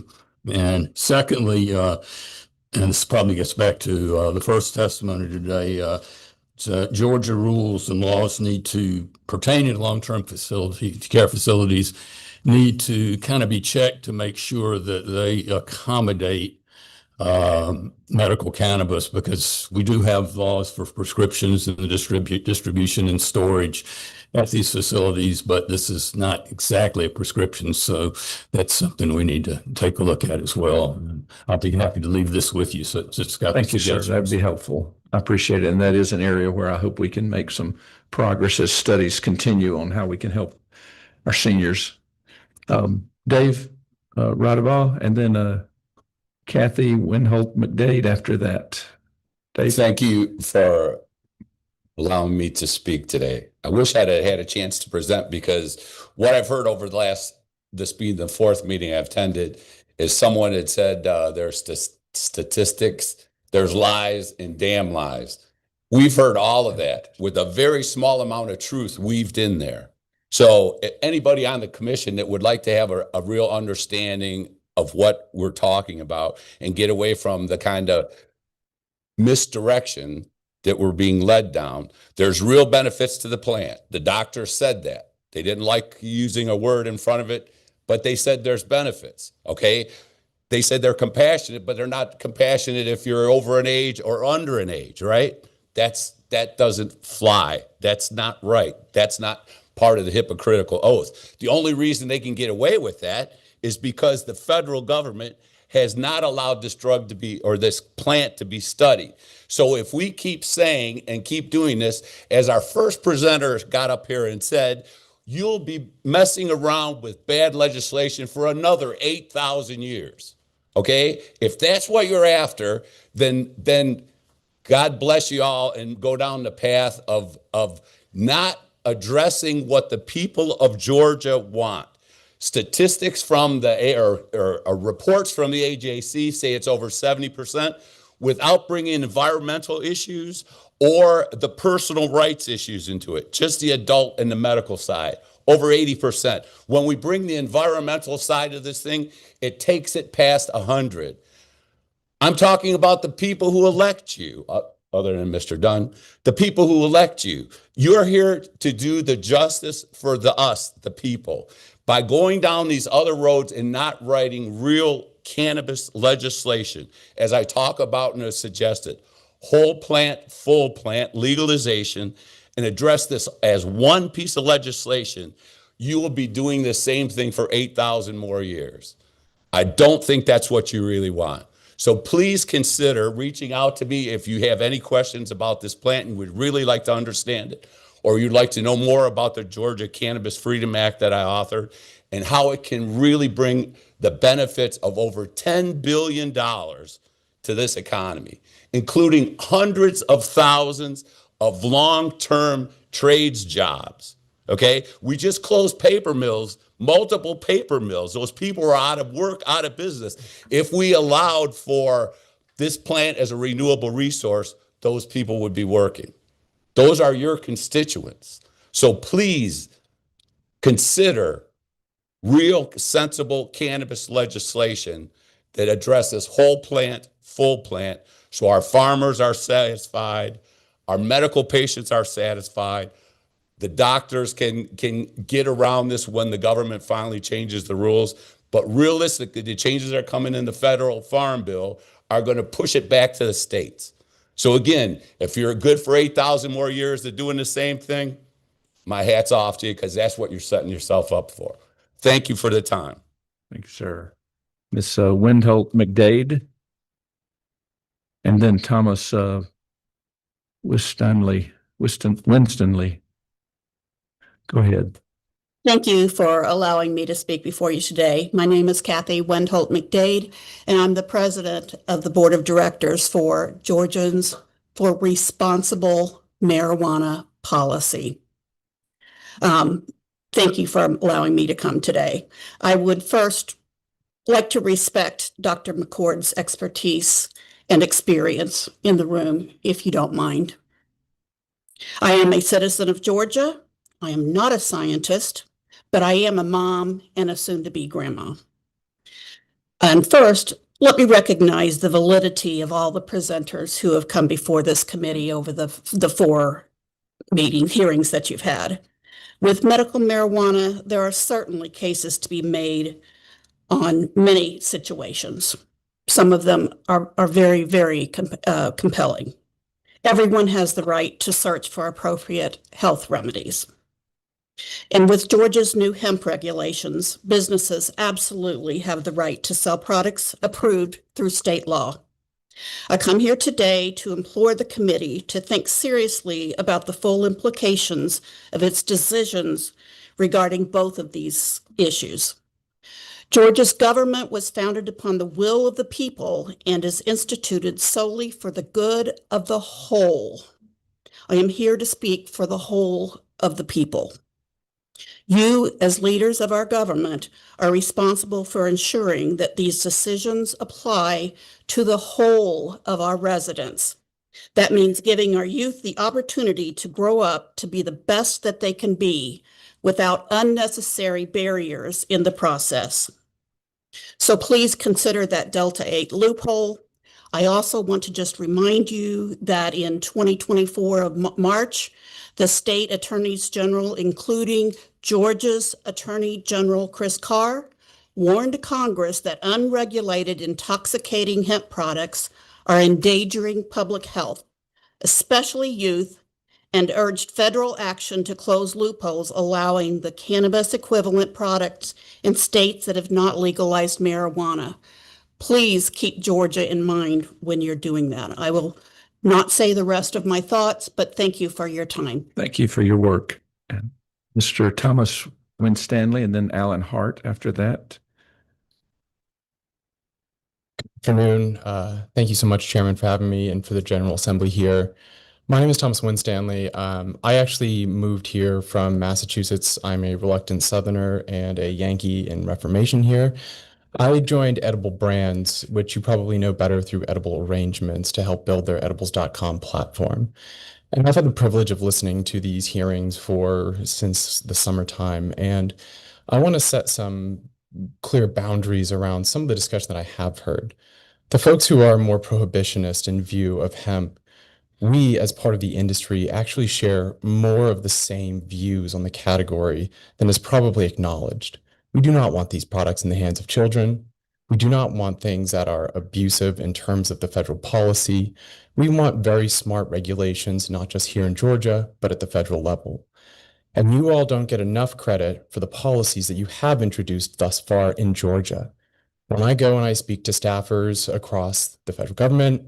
And secondly, and this probably gets back to the first testimony today, Georgia rules and laws need to, pertaining to long-term care facilities, need to kind of be checked to make sure that they accommodate medical cannabis, because we do have laws for prescriptions and the distribution and storage at these facilities, but this is not exactly a prescription. So that's something we need to take a look at as well. And I'll be happy to leave this with you. So it's got Thank you, sir. That'd be helpful. I appreciate it. And that is an area where I hope we can make some progress as studies continue on how we can help our seniors. Dave Radabah, and then Kathy Winholt McDade after that. Dave? Thank you for allowing me to speak today. I wish I'd had a chance to present, because what I've heard over this being the fourth meeting I've attended, is someone had said there's statistics, there's lies and damn lies. We've heard all of that with a very small amount of truth weaved in there. So anybody on the commission that would like to have a real understanding of what we're talking about and get away from the kind of misdirection that we're being led down, there's real benefits to the plant. The doctor said that. They didn't like using a word in front of it, but they said there's benefits, okay? They said they're compassionate, but they're not compassionate if you're over an age or under an age, right? That doesn't fly. That's not right. That's not part of the hypocritical oath. The only reason they can get away with that is because the federal government has not allowed this drug to be, or this plant to be studied. So if we keep saying and keep doing this, as our first presenter got up here and said, you'll be messing around with bad legislation for another 8,000 years. Okay? If that's what you're after, then God bless you all, and go down the path of not addressing what the people of Georgia want. Statistics from or reports from the AJC say it's over 70%, without bringing environmental issues or the personal rights issues into it, just the adult and the medical side, over 80%. When we bring the environmental side of this thing, it takes it past 100. I'm talking about the people who elect you, other than Mr. Dunn, the people who elect you. You're here to do the justice for us, the people, by going down these other roads and not writing real cannabis legislation, as I talk about and as suggested, whole plant, full plant legalization, and address this as one piece of legislation. You will be doing the same thing for 8,000 more years. I don't think that's what you really want. So please consider reaching out to me if you have any questions about this plant and would really like to understand it, or you'd like to know more about the Georgia Cannabis Freedom Act that I authored and how it can really bring the benefits of over $10 billion to this economy, including hundreds of thousands of long-term trades jobs. Okay, we just closed paper mills, multiple paper mills. Those people are out of work, out of business. If we allowed for this plant as a renewable resource, those people would be working. Those are your constituents. So please consider real sensible cannabis legislation that addresses whole plant, full plant, so our farmers are satisfied, our medical patients are satisfied, the doctors can get around this when the government finally changes the rules. But realistically, the changes that are coming in the federal farm bill are going to push it back to the states. So again, if you're good for 8,000 more years of doing the same thing, my hat's off to you, because that's what you're setting yourself up for. Thank you for the time. Thank you, sir. Ms. Wendholt McDade, and then Thomas Winstonley. Go ahead. Thank you for allowing me to speak before you today. My name is Kathy Wendholt McDade, and I'm the president of the board of directors for Georgians for Responsible Marijuana Policy. Thank you for allowing me to come today. I would first like to respect Dr. McCord's expertise and experience in the room, if you don't mind. I am a citizen of Georgia. I am not a scientist, but I am a mom and a soon-to-be grandma. And first, let me recognize the validity of all the presenters who have come before this committee over the 4 hearings that you've had. With medical marijuana, there are certainly cases to be made on many situations. Some of them are very, very compelling. Everyone has the right to search for appropriate health remedies. And with Georgia's new hemp regulations, businesses absolutely have the right to sell products approved through state law. I come here today to implore the committee to think seriously about the full implications of its decisions regarding both of these issues. Georgia's government was founded upon the will of the people and is instituted solely for the good of the whole. I am here to speak for the whole of the people. You, as leaders of our government, are responsible for ensuring that these decisions apply to the whole of our residents. That means giving our youth the opportunity to grow up to be the best that they can be without unnecessary barriers in the process. So please consider that Delta 8 loophole. I also want to just remind you that in 2024 of March, the state attorneys general, including Georgia's Attorney General Chris Carr, warned Congress that unregulated intoxicating hemp products are endangering public health, especially youth, and urged federal action to close loopholes allowing the cannabis equivalent products in states that have not legalized marijuana. Please keep Georgia in mind when you're doing that. I will not say the rest of my thoughts, but thank you for your time. Thank you for your work. And Mr. Thomas Winstanley and then Alan Hart after that. Afternoon. Thank you so much, Chairman, for having me and for the General Assembly here. My name is Thomas Winstanley. I actually moved here from Massachusetts. I'm a reluctant Southerner and a Yankee in Reformation here. I joined Edible Brands, which you probably know better through Edible Arrangements, to help build their edibles.com platform. And I've had the privilege of listening to these hearings since the summertime. And I want to set some clear boundaries around some of the discussion that I have heard. The folks who are more prohibitionist in view of hemp, we as part of the industry actually share more of the same views on the category than is probably acknowledged. We do not want these products in the hands of children. We do not want things that are abusive in terms of the federal policy. We want very smart regulations, not just here in Georgia, but at the federal level. And you all don't get enough credit for the policies that you have introduced thus far in Georgia. When I go and I speak to staffers across the federal government,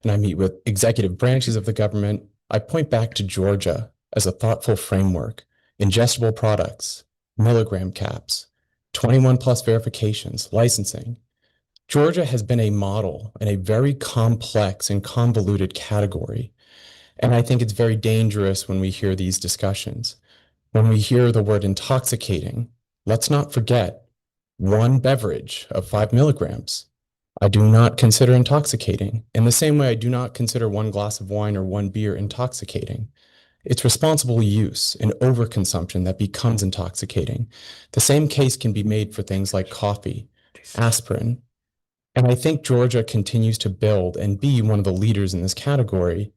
and I meet with executive branches of the government, I point back to Georgia as a thoughtful framework, ingestible products, milligram caps, 21 plus verifications, licensing. Georgia has been a model in a very complex and convoluted category. And I think it's very dangerous when we hear these discussions. When we hear the word intoxicating, let's not forget 1 beverage of 5 milligrams. I do not consider intoxicating. In the same way, I do not consider 1 glass of wine or 1 beer intoxicating. It's responsible use and overconsumption that becomes intoxicating. The same case can be made for things like coffee, aspirin. And I think Georgia continues to build and be one of the leaders in this category.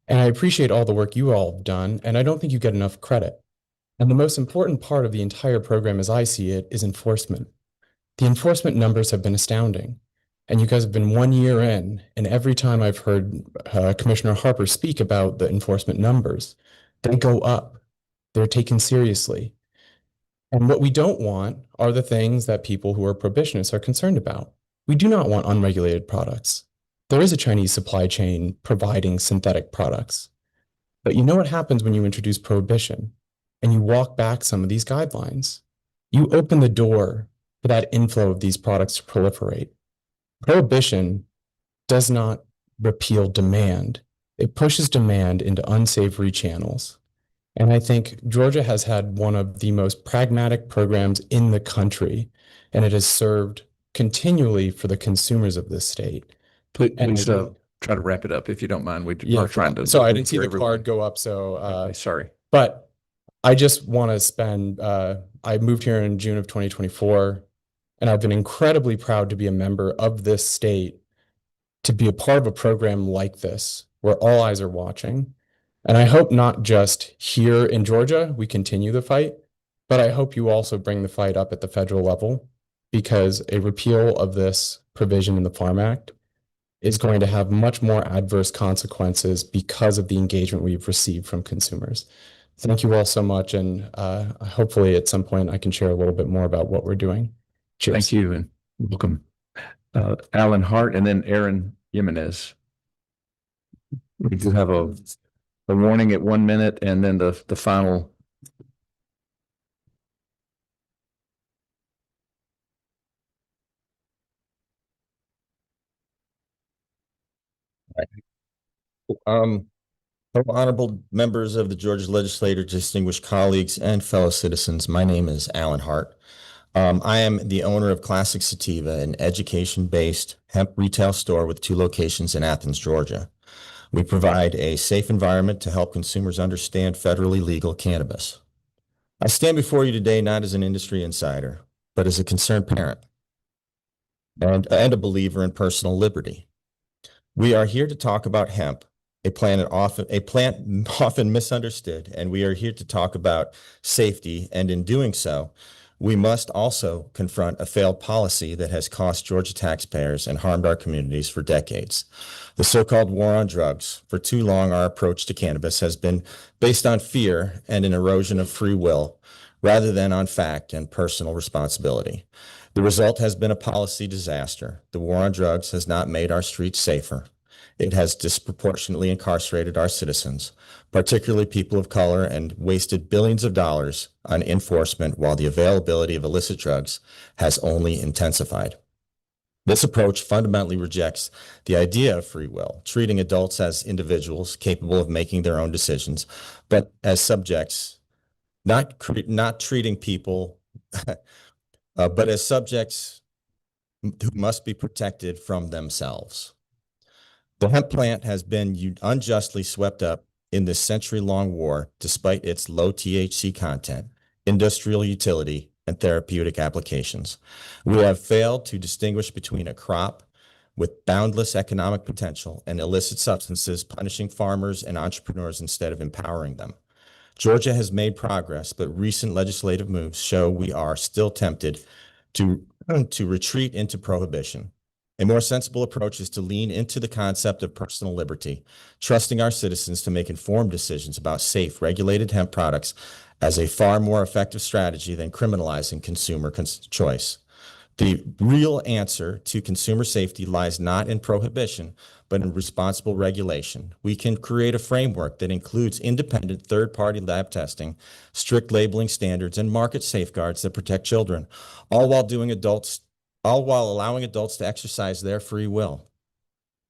And I appreciate all the work you all have done, and I don't think you get enough credit. And the most important part of the entire program, as I see it, is enforcement. The enforcement numbers have been astounding. And you guys have been 1 year in, and every time I've heard Commissioner Harper speak about the enforcement numbers, they go up. They're taken seriously. And what we don't want are the things that people who are prohibitionists are concerned about. We do not want unregulated products. There is a Chinese supply chain providing synthetic products. But you know what happens when you introduce prohibition and you walk back some of these guidelines? You open the door for that inflow of these products to proliferate. Prohibition does not repeal demand. It pushes demand into unsavory channels. And I think Georgia has had one of the most pragmatic programs in the country, and it has served continually for the consumers of this state. Please try to wrap it up if you don't mind. We are trying to. So I didn't see the card go up, so okay, sorry. But I just want to spend, I moved here in June of 2024. And I've been incredibly proud to be a member of this state, to be a part of a program like this, where all eyes are watching. And I hope not just here in Georgia, we continue the fight, but I hope you also bring the fight up at the federal level, because a repeal of this provision in the Farm Act is going to have much more adverse consequences because of the engagement we've received from consumers. Thank you all so much. And hopefully at some point I can share a little bit more about what we're doing. Cheers. Thank you and welcome. Alan Hart and then Aaron Jimenez. We do have a warning at 1 minute and then the final Hello, honorable members of the Georgia Legislature, distinguished colleagues, and fellow citizens. My name is Alan Hart. I am the owner of Classic Sativa, an education-based hemp retail store with 2 locations in Athens, Georgia. We provide a safe environment to help consumers understand federally legal cannabis. I stand before you today not as an industry insider, but as a concerned parent and a believer in personal liberty. We are here to talk about hemp, a plant often misunderstood, and we are here to talk about safety, and in doing so, we must also confront a failed policy that has cost Georgia taxpayers and harmed our communities for decades. The so-called war on drugs. For too long, our approach to cannabis has been based on fear and an erosion of free will, rather than on fact and personal responsibility. The result has been a policy disaster. The war on drugs has not made our streets safer. It has disproportionately incarcerated our citizens, particularly people of color, and wasted billions of dollars on enforcement while the availability of illicit drugs has only intensified. This approach fundamentally rejects the idea of free will, treating adults as individuals capable of making their own decisions, but as subjects, not treating people, but as subjects who must be protected from themselves. The hemp plant has been unjustly swept up in this century-long war despite its low THC content, industrial utility, and therapeutic applications. We have failed to distinguish between a crop with boundless economic potential and illicit substances, punishing farmers and entrepreneurs instead of empowering them. Georgia has made progress, but recent legislative moves show we are still tempted to retreat into prohibition. A more sensible approach is to lean into the concept of personal liberty, trusting our citizens to make informed decisions about safe, regulated hemp products as a far more effective strategy than criminalizing consumer choice. The real answer to consumer safety lies not in prohibition, but in responsible regulation. We can create a framework that includes independent third-party lab testing, strict labeling standards, and market safeguards that protect children, all while allowing adults to exercise their free will.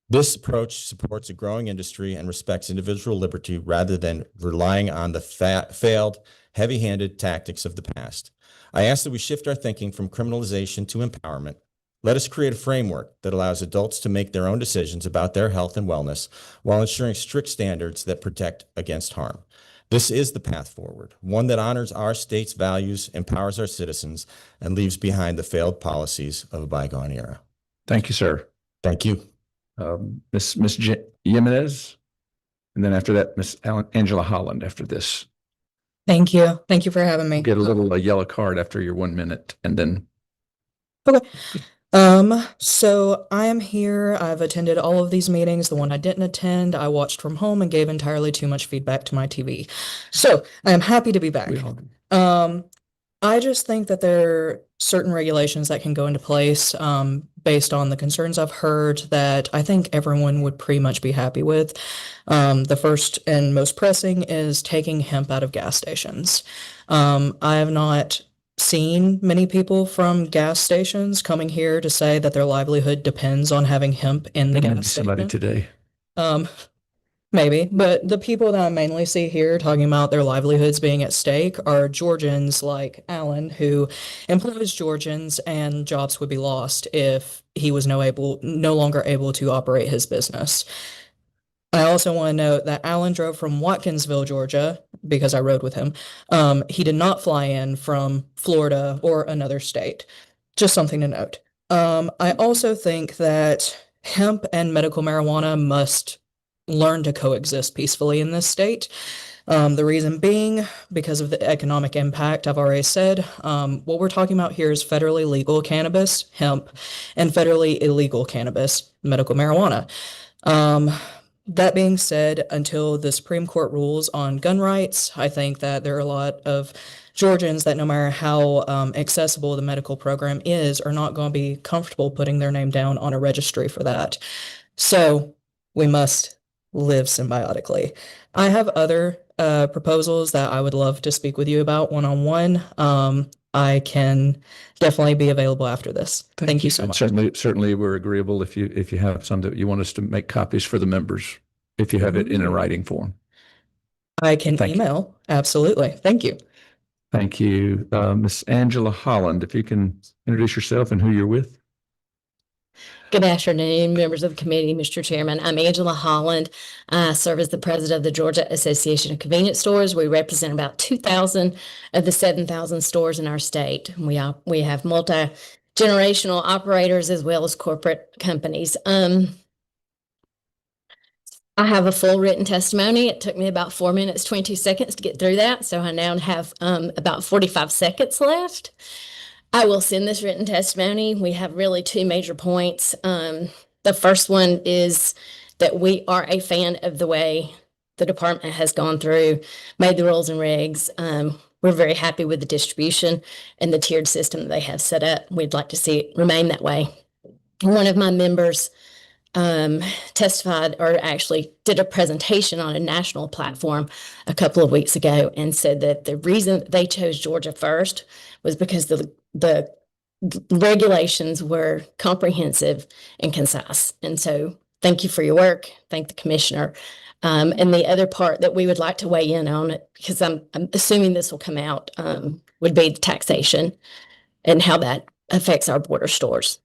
This approach supports a growing industry and respects individual liberty rather than relying on the failed, heavy-handed tactics of the past. I ask that we shift our thinking from criminalization to empowerment. Let us create a framework that allows adults to make their own decisions about their health and wellness while ensuring strict standards that protect against harm. This is the path forward, one that honors our state's values, empowers our citizens, and leaves behind the failed policies of a bygone era. Thank you, sir. Thank you. Ms. Jimenez, and then after that, Ms. Angela Holland after this. Thank you. Thank you for having me. Get a yellow card after your 1 minute, and then. Okay. So I am here. I've attended all of these meetings. The one I didn't attend, I watched from home and gave entirely too much feedback to my TV. So I am happy to be back. I just think that there are certain regulations that can go into place based on the concerns I've heard that I think everyone would pretty much be happy with. The first and most pressing is taking hemp out of gas stations. I have not seen many people from gas stations coming here to say that their livelihood depends on having hemp in the gas Somebody station. today. Maybe, but the people that I mainly see here talking about their livelihoods being at stake are Georgians like Alan, who employs Georgians, and jobs would be lost if he was no longer able to operate his business. I also want to note that Alan drove from Watkinsville, Georgia, because I rode with him. He did not fly in from Florida or another state. Just something to note. I also think that hemp and medical marijuana must learn to coexist peacefully in this state. The reason being because of the economic impact I've already said. What we're talking about here is federally legal cannabis, hemp, and federally illegal cannabis, medical marijuana. That being said, until the Supreme Court rules on gun rights, I think that there are a lot of Georgians that no matter how accessible the medical program is, are not going to be comfortable putting their name down on a registry for that. So we must live symbiotically. I have other proposals that I would love to speak with you about one-on-one. I can definitely be available after this. Thank you so And much. Certainly, we're agreeable if you have some that you want us to make copies for the members, if you have it in a writing form. I can Thank you. email. Absolutely. Thank you. Thank you. Miss Angela Holland, if you can introduce yourself and who you're with. Good afternoon, members of the committee, Mr. Chairman. I'm Angela Holland. I serve as the president of the Georgia Association of Convenience Stores. We represent about 2,000 of the 7,000 stores in our state. We have multi-generational operators as well as corporate companies. I have a full written testimony. It took me about 4 minutes, 22 seconds to get through that. So I now have about 45 seconds left. I will send this written testimony. We have really two major points. The first one is that we are a fan of the way the department has gone through, made the rules and regs. We're very happy with the distribution and the tiered system that they have set up. We'd like to see it remain that way. One of my members testified, or actually did a presentation on a national platform a couple of weeks ago, and said that the reason they chose Georgia first was because the regulations were comprehensive and concise. And so thank you for your work. Thank the commissioner. And the other part that we would like to weigh in on, because I'm assuming this will come out, would be the taxation and how that affects our border stores.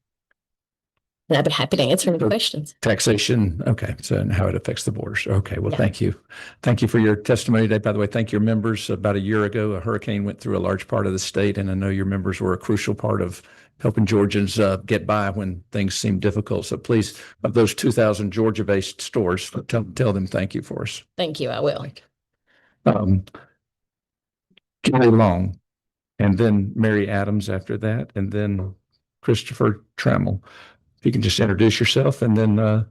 And I'd be happy to answer any questions. Taxation, okay, so and how it affects the borders. Okay, well, Yeah. thank you. Thank you for your testimony today. By the way, thank your members. About a year ago, a hurricane went through a large part of the state, and I know your members were a crucial part of helping Georgians get by when things seemed difficult. So please, of those 2,000 Georgia-based stores, tell them thank you for us. Thank you. I will. Kelly Long, and then Mary Adams after that, and then Christopher Trammell. If you can just introduce yourself and then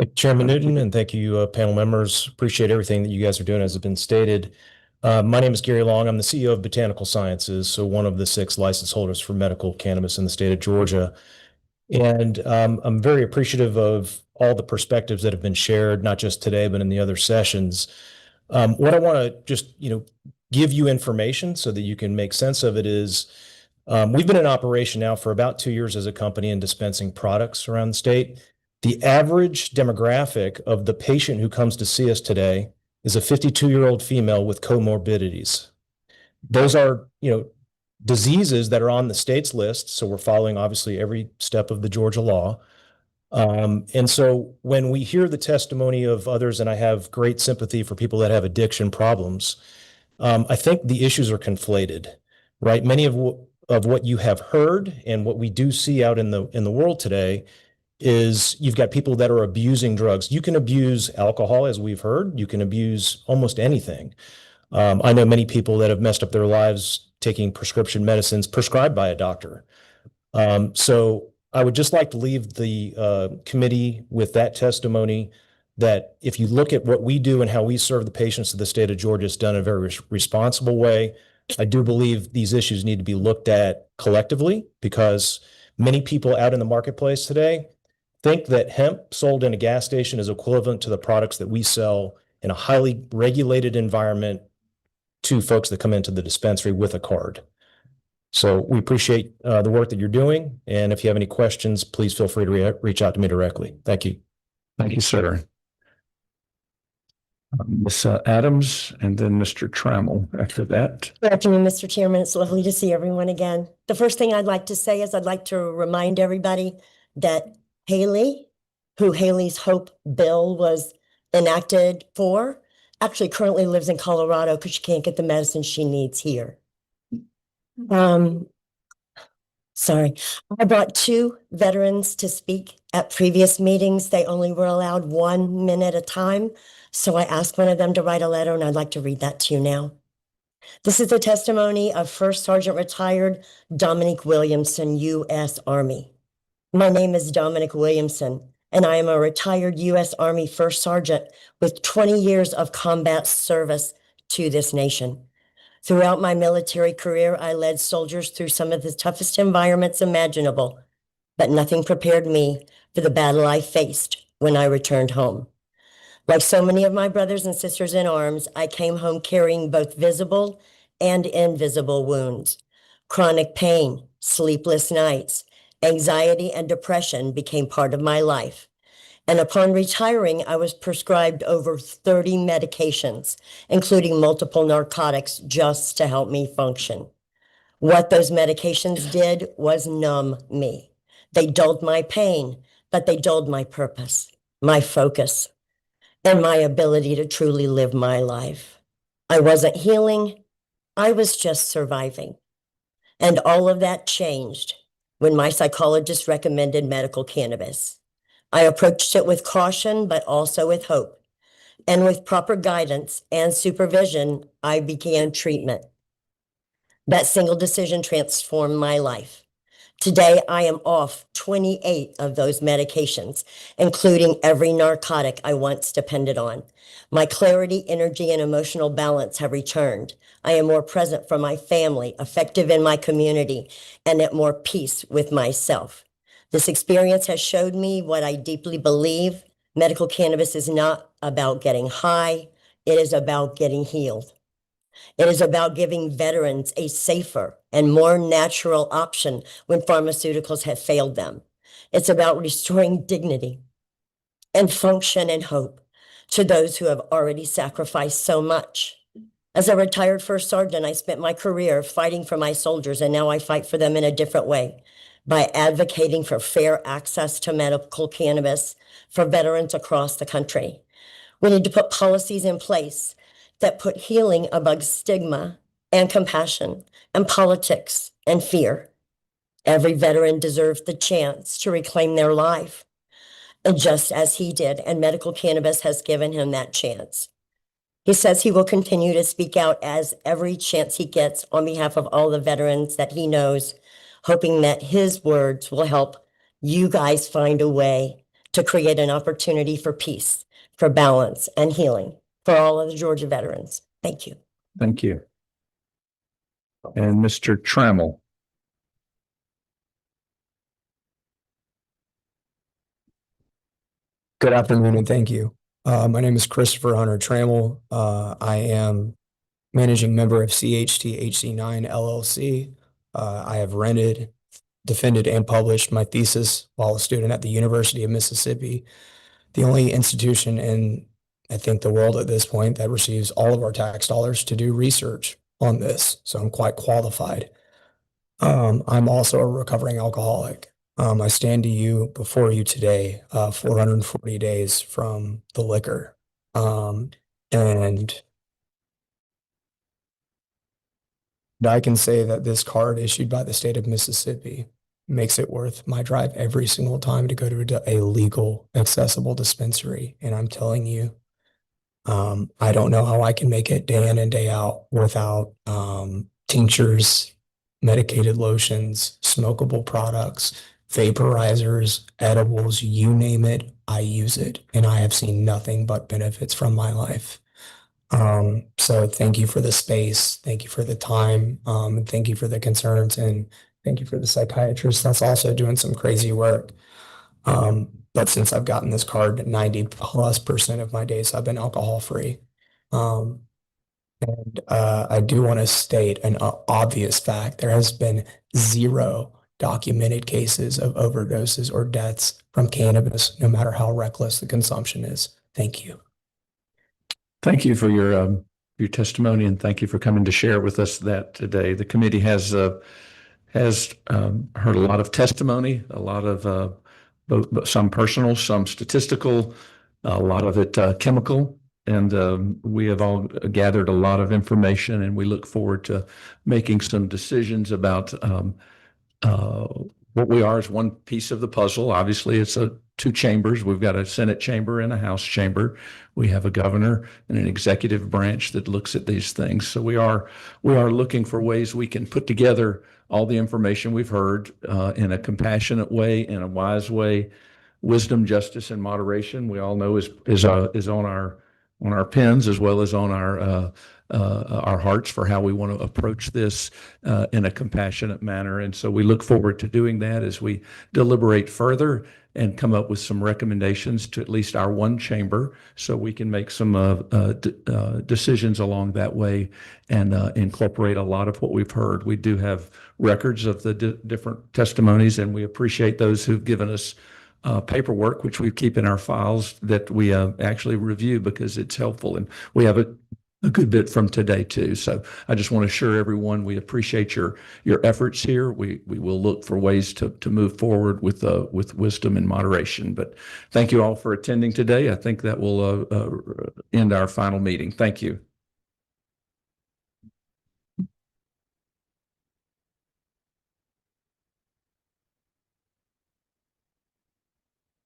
Thank you, Chairman Newton, and thank you, panel members. Appreciate everything that you guys are doing, as has been stated. My name is Gary Long. I'm the CEO of Botanical Sciences, so one of the 6 license holders for medical cannabis in the state of Georgia. And I'm very appreciative of all the perspectives that have been shared, not just today, but in the other sessions. What I want to just, give you information so that you can make sense of it is, we've been in operation now for about 2 years as a company and dispensing products around the state. The average demographic of the patient who comes to see us today is a 52-year-old female with comorbidities. Those are, diseases that are on the state's list. So we're following obviously every step of the Georgia law. And so when we hear the testimony of others, and I have great sympathy for people that have addiction problems, I think the issues are conflated, right? Many of what you have heard and what we do see out in the world today is you've got people that are abusing drugs. You can abuse alcohol, as we've heard. You can abuse almost anything. I know many people that have messed up their lives taking prescription medicines prescribed by a doctor. So I would just like to leave the committee with that testimony, that if you look at what we do and how we serve the patients of the state of Georgia, it's done in a very responsible way. I do believe these issues need to be looked at collectively, because many people out in the marketplace today think that hemp sold in a gas station is equivalent to the products that we sell in a highly regulated environment to folks that come into the dispensary with a card. So we appreciate the work that you're doing. And if you have any questions, please feel free to reach out to me directly. Thank you. Thank you, sir. Ms. Adams, and then Mr. Trammell after that. Good afternoon, Mr. Chairman. It's lovely to see everyone again. The first thing I'd like to say is I'd like to remind everybody that Haley, who Haley's Hope bill was enacted for, actually currently lives in Colorado because she can't get the medicine she needs here. Sorry. I brought 2 veterans to speak at previous meetings. They only were allowed 1 minute at a time. So I asked one of them to write a letter, and I'd like to read that to you now. This is the testimony of First Sergeant Retired Dominic Williamson, U.S. Army. My name is Dominic Williamson, and I am a retired U.S. Army First Sergeant with 20 years of combat service to this nation. Throughout my military career, I led soldiers through some of the toughest environments imaginable, but nothing prepared me for the battle I faced when I returned home. Like so many of my brothers and sisters in arms, I came home carrying both visible and invisible wounds. Chronic pain, sleepless nights, anxiety, and depression became part of my life. And upon retiring, I was prescribed over 30 medications, including multiple narcotics, just to help me function. What those medications did was numb me. They dulled my pain, but they dulled my purpose, my focus, and my ability to truly live my life. I wasn't healing, I was just surviving. And all of that changed when my psychologist recommended medical cannabis. I approached it with caution, but also with hope. And with proper guidance and supervision, I began treatment. That single decision transformed my life. Today, I am off 28 of those medications, including every narcotic I once depended on. My clarity, energy, and emotional balance have returned. I am more present for my family, effective in my community, and at more peace with myself. This experience has showed me what I deeply believe. Medical cannabis is not about getting high. It is about getting healed. It is about giving veterans a safer and more natural option when pharmaceuticals have failed them. It's about restoring dignity and function and hope to those who have already sacrificed so much. As a retired first sergeant, I spent my career fighting for my soldiers, and now I fight for them in a different way by advocating for fair access to medical cannabis for veterans across the country. We need to put policies in place that put healing above stigma and compassion and politics and fear. Every veteran deserves the chance to reclaim their life, and just as he did, and medical cannabis has given him that chance. He says he will continue to speak out as every chance he gets on behalf of all the veterans that he knows, hoping that his words will help you guys find a way to create an opportunity for peace, for balance, and healing for all of the Georgia veterans. Thank you. Thank you. And Mr. Trammell. Good afternoon and thank you. My name is Christopher Hunter Trammell. I am managing member of CHT HC9 LLC. I have rented, defended, and published my thesis while a student at the University of Mississippi, the only institution in, I think, the world at this point that receives all of our tax dollars to do research on this. So I'm quite qualified. I'm also a recovering alcoholic. I stand to you before you today, 440 days from the liquor. And I can say that this card issued by the state of Mississippi makes it worth my drive every single time to go to a legal, accessible dispensary. And I'm telling you, I don't know how I can make it day in and day out without tinctures, medicated lotions, smokable products, vaporizers, edibles, you name it, I use it. And I have seen nothing but benefits from my life. So thank you for the space. Thank you for the time. And thank you for the concerns. And thank you for the psychiatrist that's also doing some crazy work. But since I've gotten this card, 90+% of my days have been alcohol free. And I do want to state an obvious fact. There has been 0 documented cases of overdoses or deaths from cannabis, no matter how reckless the consumption is. Thank you. Thank you for your testimony, and thank you for coming to share with us that today. The committee has heard a lot of testimony, a lot of both some personal, some statistical, a lot of it chemical, and we have all gathered a lot of information, and we look forward to making some decisions about what we are as one piece of the puzzle. Obviously, it's two chambers. We've got a Senate chamber and a House chamber. We have a governor and an executive branch that looks at these things. So we are looking for ways we can put together all the information we've heard in a compassionate way, in a wise way. Wisdom, justice, and moderation, we all know is on our our pens as well as on our hearts for how we want to approach this in a compassionate manner. And so we look forward to doing that as we deliberate further and come up with some recommendations to at least our one chamber so we can make some decisions along that way and incorporate a lot of what we've heard. We do have records of the different testimonies, and we appreciate those who've given us paperwork, which we keep in our files that we actually review because it's helpful. And we have a good bit from today too. So I just want to assure everyone we appreciate your efforts here. We will look for ways to move forward with wisdom and moderation. But thank you all for attending today. I think that will end our final meeting. Thank you.